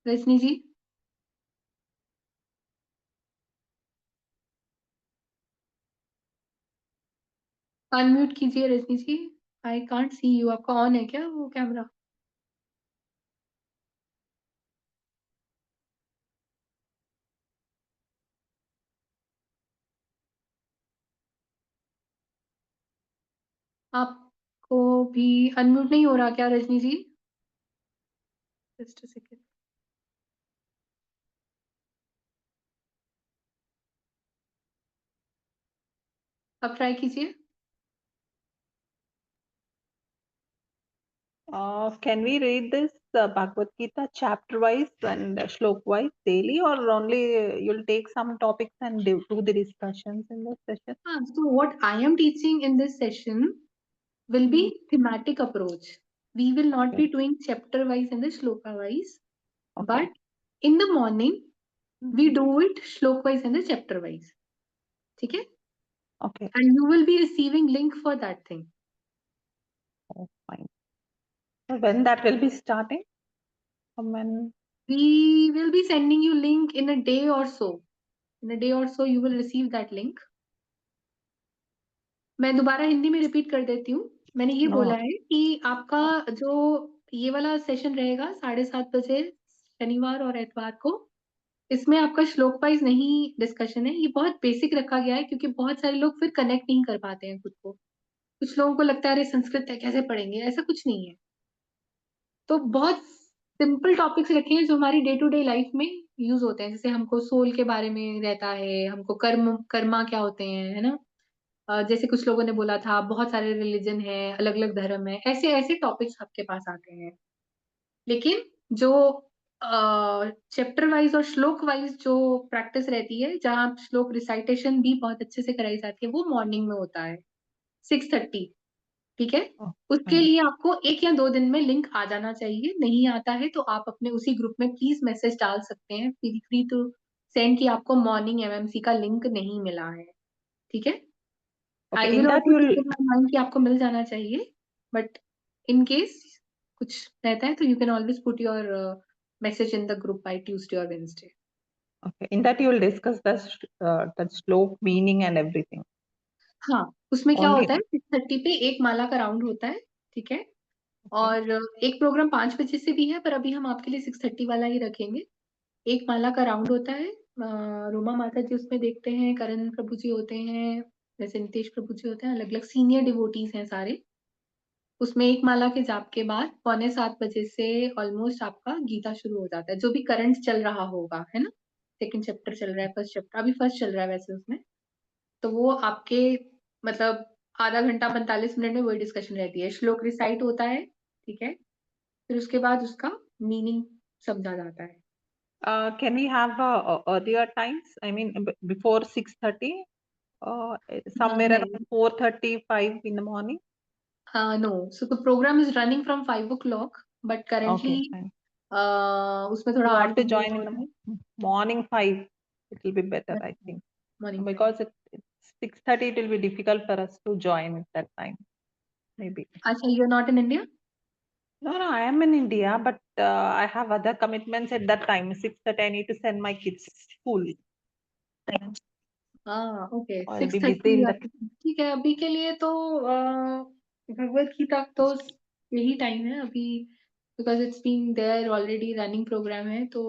Rajni ji unmute कीजिए, Rajni ji. I can't see you. आपका ऑन है क्या वो कैमरा? आपको भी अनम्यूट नहीं हो रहा क्या Rajni ji? Just a second. अब ट्राई कीजिए। Can we read this Bhagavad Gita chapter wise and shlok wise daily, or only you'll take some topics and do the discussions in this session? So what I am teaching in this session will be thematic approach. We will not be doing chapter wise and the shloka wise, but in the morning we do it shlok wise and the chapter wise. ठीक है? Okay. And you will be receiving link for that thing. Oh, fine. So when that will be starting? From when? We will be sending you link in a day or so. In a day or so you will receive that link. मैं दोबारा हिंदी में repeat कर देती हूँ। मैंने ये बोला है कि आपका जो ये वाला सेशन रहेगा 7:30 बजे शनिवार और एतवार को, इसमें आपका श्लोक वाइज नहीं डिस्कशन है। ये बहुत बेसिक रखा गया है क्योंकि बहुत सारे लोग फिर कनेक्ट नहीं कर पाते हैं खुद को। कुछ लोगों को लगता है अरे संस्कृत है कैसे पढ़ेंगे, ऐसा कुछ नहीं है। तो बहुत सिंपल टॉपिक्स रखे हैं जो हमारी डे टू डे लाइफ में यूज होते हैं। जैसे हमको सोल के बारे में रहता है, हमको कर्मा क्या होते हैं, है ना। जैसे कुछ लोगों ने बोला था बहुत सारे रिलीजन है, अलग अलग धर्म है, ऐसे ऐसे टॉपिक्स आपके पास आते हैं। लेकिन जो चैप्टर वाइज और श्लोक वाइज जो प्रैक्टिस रहती है, जहाँ श्लोक रिसाइटेशन भी बहुत अच्छे से कराई जाती है, वो मॉर्निंग में होता है 6:30। ठीक है? उसके लिए आपको 1 या 2 दिन में लिंक आ जाना चाहिए। नहीं आता है तो आप अपने उसी ग्रुप में प्लीज मैसेज डाल सकते हैं, फील फ्री टू सेंड कि आपको मॉर्निंग एमएमसी का लिंक नहीं मिला है। ठीक है? I will also keep in mind कि आपको मिल जाना चाहिए, बट इन केस कुछ रहता है तो you can always put your message in the group by Tuesday और Wednesday. Okay, in that you will discuss the shlok meaning and everything. हाँ, उसमें क्या Only होता है 6:30 पे एक माला का राउंड होता है। ठीक है? और एक प्रोग्राम 5 बजे से भी है, पर अभी हम आपके लिए 6:30 वाला ही रखेंगे। एक माला का राउंड होता है। रोमा माता जी उसमें देखते हैं, करण प्रभु जी होते हैं, जैसे नितेश प्रभु जी होते हैं, अलग अलग सीनियर डिवोटीज हैं सारे। उसमें एक माला के जाप के बाद 6:45 बजे से ऑलमोस्ट आपका गीता शुरू हो जाता है, जो भी करंट चल रहा होगा, है ना। सेकंड चैप्टर चल रहा है, फर्स्ट चैप्टर अभी फर्स्ट चल रहा है वैसे उसमें। तो वो आपके मतलब आधा घंटा 45 मिनट में वही डिस्कशन रहती है। श्लोक रिसाइट होता है। ठीक है? फिर उसके बाद उसका मीनिंग समझा जाता है। Can we have earlier times? I mean, before 6:30, somewhere around 4:35 in the morning. No, so the program is running from 5 o'clock, but currently उसमें थोड़ा I want to join in the morning 5. It will be better, I think. Morning because it's 6:30, it will be difficult for us to join at that time. Maybe. अच्छा, you're not in India? No, I am in India, but I have other commitments at that time. 6:30, I need to send my kids school. Okay, I'll be 6:30 busy in that. ठीक है। अभी के लिए तो भगवत गीता तो यही time है अभी, because it's been there already running program है तो।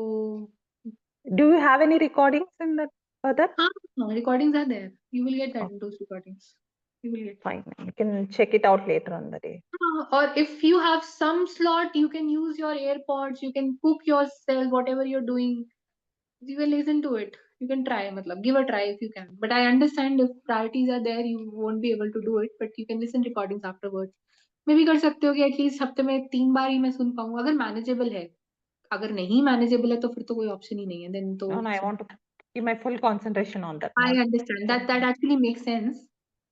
Do you have any recordings in that further? हाँ, recordings are there. You will get that those recordings. You will get. Fine, you can check it out later on the day. Or if you have some slot, you can use your AirPods. You can cook yourself, whatever you're doing. You can listen to it. You can try, matlab, give a try if you can. But I understand if priorities are there, you won't be able to do it. But you can listen recordings afterwards. मैं भी कर सकते हो कि at least हफ्ते में 3 बार ही मैं सुन पाऊंगा, अगर मैनेजेबल है। अगर नहीं मैनेजेबल है तो फिर तो कोई ऑप्शन ही नहीं है। देन तो No, I want to give my full concentration on that. I understand that actually makes sense.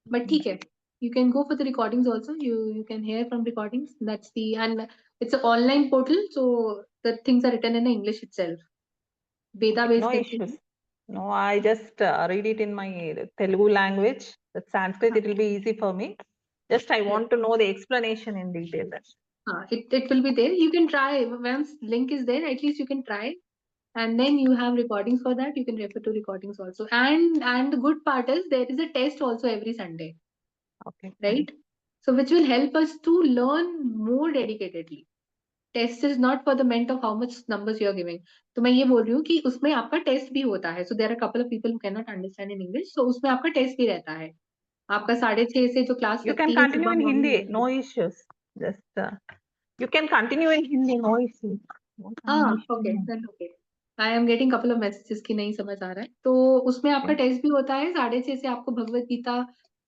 But ठीक है, you can go for the recordings also. You can hear from recordings. That's the and it's an online portal, so the things are written in English itself. Veda based. No issues. No, I just read it in my Telugu language. The Sanskrit, it will be easy for me. Just I want to know the explanation in detail. It will be there. You can try once link is there. At least you can try, and then you have recordings for that. You can refer to recordings also. And the good part is there is a test also every Sunday. Okay. Right. so which will help us to learn more dedicatedly. Test is not for the meant of how much numbers you are giving. तो मैं ये बोल रही हूँ कि उसमें आपका test भी होता है. So there are couple of people who can not understand in English, सो उसमें आपका टेस्ट भी रहता है. आपका 6:30 से जो क्लास You can लगती है continue सुबह in मॉर्निंग Hindi, में. no issues. Just you can continue in Hindi, no issues. हाँ, okay then okay. I am getting couple of messages की नहीं समझ आ रहा है. तो उसमें आपका टेस्ट भी होता है. 6:30 से आपको भगवत गीता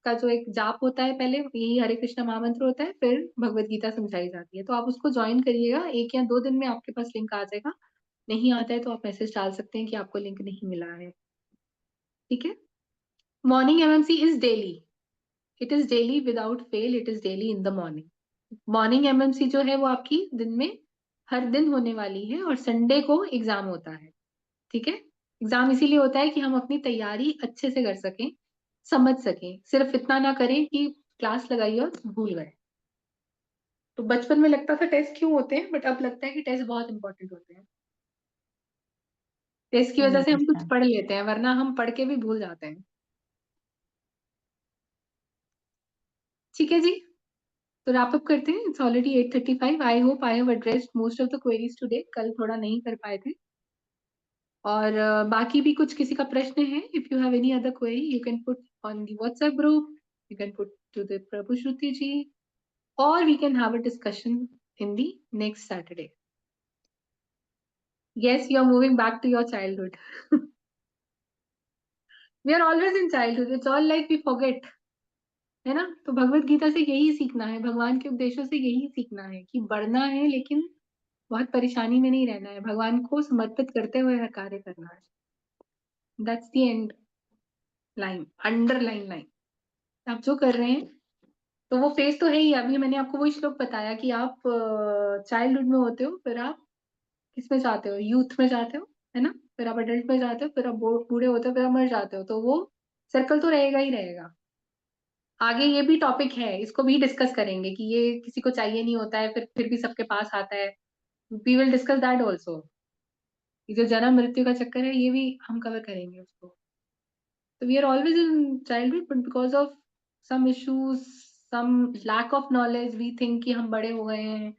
का जो एक जाप होता है, पहले यही हरे कृष्ण महामंत्र होता है, फिर भगवत गीता समझाई जाती है. तो आप उसको ज्वाइन करिएगा. 1 या 2 दिन में आपके पास लिंक आ जाएगा. नहीं आता है तो आप मैसेज डाल सकते हैं कि आपको लिंक नहीं मिला है. ठीक है. Morning MMC is daily. It is daily without fail. It is daily in the morning. Morning MMC जो है वो आपकी दिन में हर दिन होने वाली है और संडे को एग्जाम होता है. ठीक है. एग्जाम इसीलिए होता है कि हम अपनी तैयारी अच्छे से कर सकें, समझ सकें. सिर्फ इतना ना करें कि क्लास लगाई और भूल गए. तो बचपन में लगता था टेस्ट क्यों होते हैं, बट अब लगता है कि टेस्ट बहुत इंपॉर्टेंट होते हैं. टेस्ट की वजह से हम कुछ पढ़ लेते हैं, वरना हम पढ़ के भी भूल जाते हैं. ठीक है जी. तो रैप अप करते हैं. It's already 8:35. I hope I have addressed most of the queries today. कल थोड़ा नहीं कर पाए थे. और बाकी भी कुछ किसी का प्रश्न है, if you have any other query you can put on the WhatsApp group, you can put to the Prabhu Shruti ji, और we can have a discussion in the next Saturday. Yes, you are moving back to your childhood. We are always in childhood. It's all like we forget. है ना. तो भगवत गीता से यही सीखना है, भगवान के उपदेशों से यही सीखना है कि बढ़ना है लेकिन बहुत परेशानी में नहीं रहना है. भगवान को समर्पित करते हुए हर कार्य करना है. That's the end line, underline line. आप जो कर रहे हैं तो वो फेज तो है ही. अभी मैंने आपको वही श्लोक बताया कि आप चाइल्डहुड में होते हो, फिर आप किस में जाते हो, यूथ में जाते हो, है ना. फिर आप अडल्ट में जाते हो, फिर आप बूढ़े होते हो, फिर आप मर जाते हो. तो वो सर्कल तो रहेगा ही रहेगा. आगे ये भी टॉपिक है, इसको भी डिस्कस करेंगे कि ये किसी को चाहिए नहीं होता है, फिर भी सबके पास आता है. We will discuss that also. ये जो जन्म मृत्यु का चक्कर है ये भी हम कवर करेंगे उसको. तो we are always in childhood, but because of some issues, some lack of knowledge, we think कि हम बड़े हो गए हैं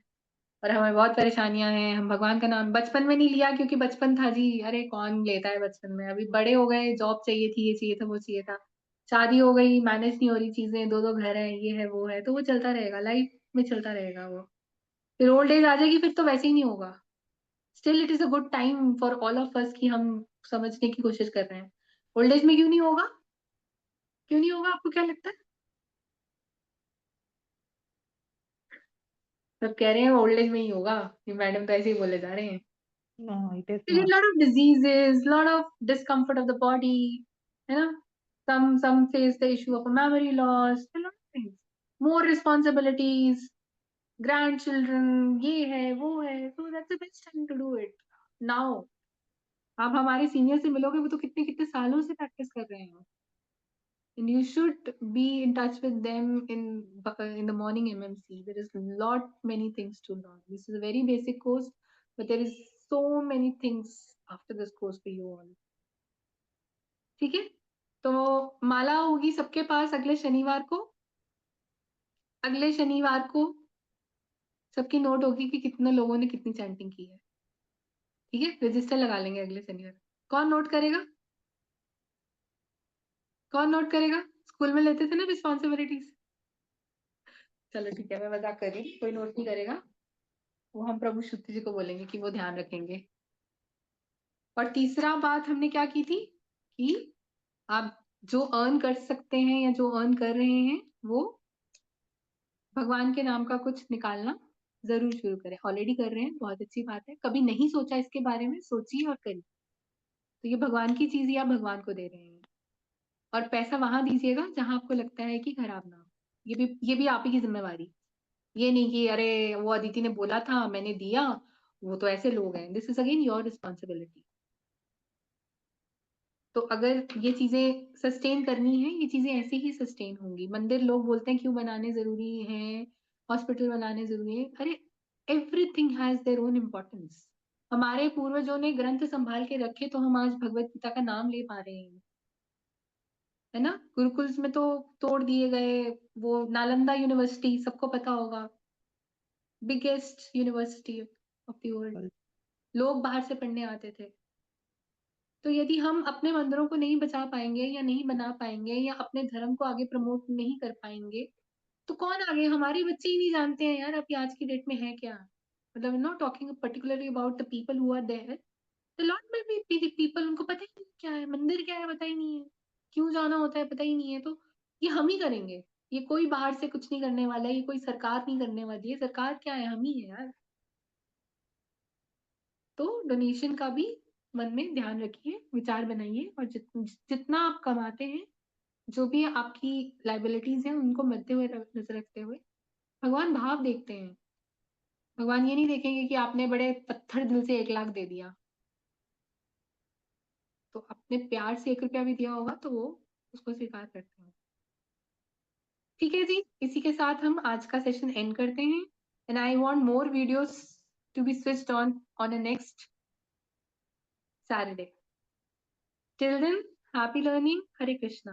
और हमें बहुत परेशानियां हैं. हम भगवान का नाम बचपन में नहीं लिया क्योंकि बचपन था जी. अरे कौन लेता है बचपन में. अभी बड़े हो गए, जॉब चाहिए थी, ये चाहिए था, वो चाहिए था, शादी हो गई, मैनेज नहीं हो रही चीजें, 2 घर है, ये है वो है. तो वो चलता रहेगा, लाइफ में चलता रहेगा वो. फिर ओल्ड एज आ जाएगी, फिर तो वैसे ही नहीं होगा. Still it is a good time for all of us कि हम समझने की कोशिश कर रहे हैं. ओल्ड एज में क्यों नहीं होगा, क्यों नहीं होगा, आपको क्या लगता है. सब कह रहे हैं ओल्ड एज में ही होगा. ये मैडम तो ऐसे ही बोले जा रहे हैं. No, it is You get not. a lot of diseases, lot of discomfort of the body, you know. Some face the issue of a memory loss, a lot of things. More responsibilities, grandchildren, ये है वो है. So that's the best time to do it now. आप हमारे senior से मिलोगे, वो तो कितने कितने सालों से प्रैक्टिस कर रहे हैं. And you should be in touch with them in the morning MMC. There is lot many things to learn. This is a very basic course, but there is so many things after this course for you all. ठीक है. तो माला होगी सबके पास अगले शनिवार को. अगले शनिवार को सबकी नोट होगी कि कितने लोगों ने कितनी चैंटिंग की है. ठीक है. रजिस्टर लगा लेंगे अगले शनिवार. कौन नोट करेगा, कौन नोट करेगा. स्कूल में लेते थे ना रिस्पॉन्सिबिलिटीज. चलो ठीक है, मैं मजाक कर रही हूँ. कोई नोट नहीं करेगा. वो हम प्रभु श्रुति जी को बोलेंगे कि वो ध्यान रखेंगे. और तीसरा बात हमने क्या की थी कि आप जो अर्न कर सकते हैं या जो अर्न कर रहे हैं वो भगवान के नाम का कुछ निकालना जरूर शुरू करें. ऑलरेडी कर रहे हैं, बहुत अच्छी बात है. कभी नहीं सोचा इसके बारे में, सोचिए और करिए. तो ये भगवान की चीज या भगवान को दे रहे हैं. और पैसा वहां दीजिएगा जहां आपको लगता है कि खराब ना हो. ये भी आप ही की जिम्मेवारी. ये नहीं कि अरे वो अदिति ने बोला था मैंने दिया, वो तो ऐसे लोग हैं. This is again your responsibility. तो अगर ये चीजें सस्टेन करनी है, ये चीजें ऐसे ही सस्टेन होंगी. मंदिर लोग बोलते हैं क्यों बनाने जरूरी है, हॉस्पिटल बनाने जरूरी है. अरे everything has their own importance. हमारे पूर्वजों ने ग्रंथ संभाल के रखे तो हम आज भगवत गीता का नाम ले पा रहे हैं. है ना। गुरुकुल्स में तो तोड़ दिए गए, वो नालंदा यूनिवर्सिटी सबको पता होगा, biggest university of the world, लोग बाहर से पढ़ने आते थे। तो यदि हम अपने मंदिरों को नहीं बचा पाएंगे या नहीं बना पाएंगे या अपने धर्म को आगे प्रमोट नहीं कर पाएंगे, तो कौन आगे, हमारे बच्चे ही नहीं जानते हैं यार अभी आज की डेट में है क्या। मतलब not talking particularly about the people who are there, the lot may be people, उनको पता ही नहीं क्या है मंदिर, क्या है पता ही नहीं है, क्यों जाना होता है पता ही नहीं है। तो ये हम ही करेंगे, ये कोई बाहर से कुछ नहीं करने वाला है, ये कोई सरकार नहीं करने वाली है, सरकार क्या है, हम ही है यार। तो डोनेशन का भी मन में ध्यान रखिए, विचार बनाइए, और जितना आप कमाते हैं, जो भी आपकी लाइबिलिटीज हैं, उनको मद्दे हुए नजर रखते हुए भगवान भाव देखते हैं। भगवान ये नहीं देखेंगे कि आपने बड़े पत्थर दिल से 1 लाख दे दिया, तो अपने प्यार से 1 रुपया भी दिया होगा तो वो उसको स्वीकार करते हैं। ठीक है जी, इसी के साथ हम आज का सेशन एंड करते हैं, and I want more videos to be switched on a next Saturday. Till then, happy learning. Hare Krishna.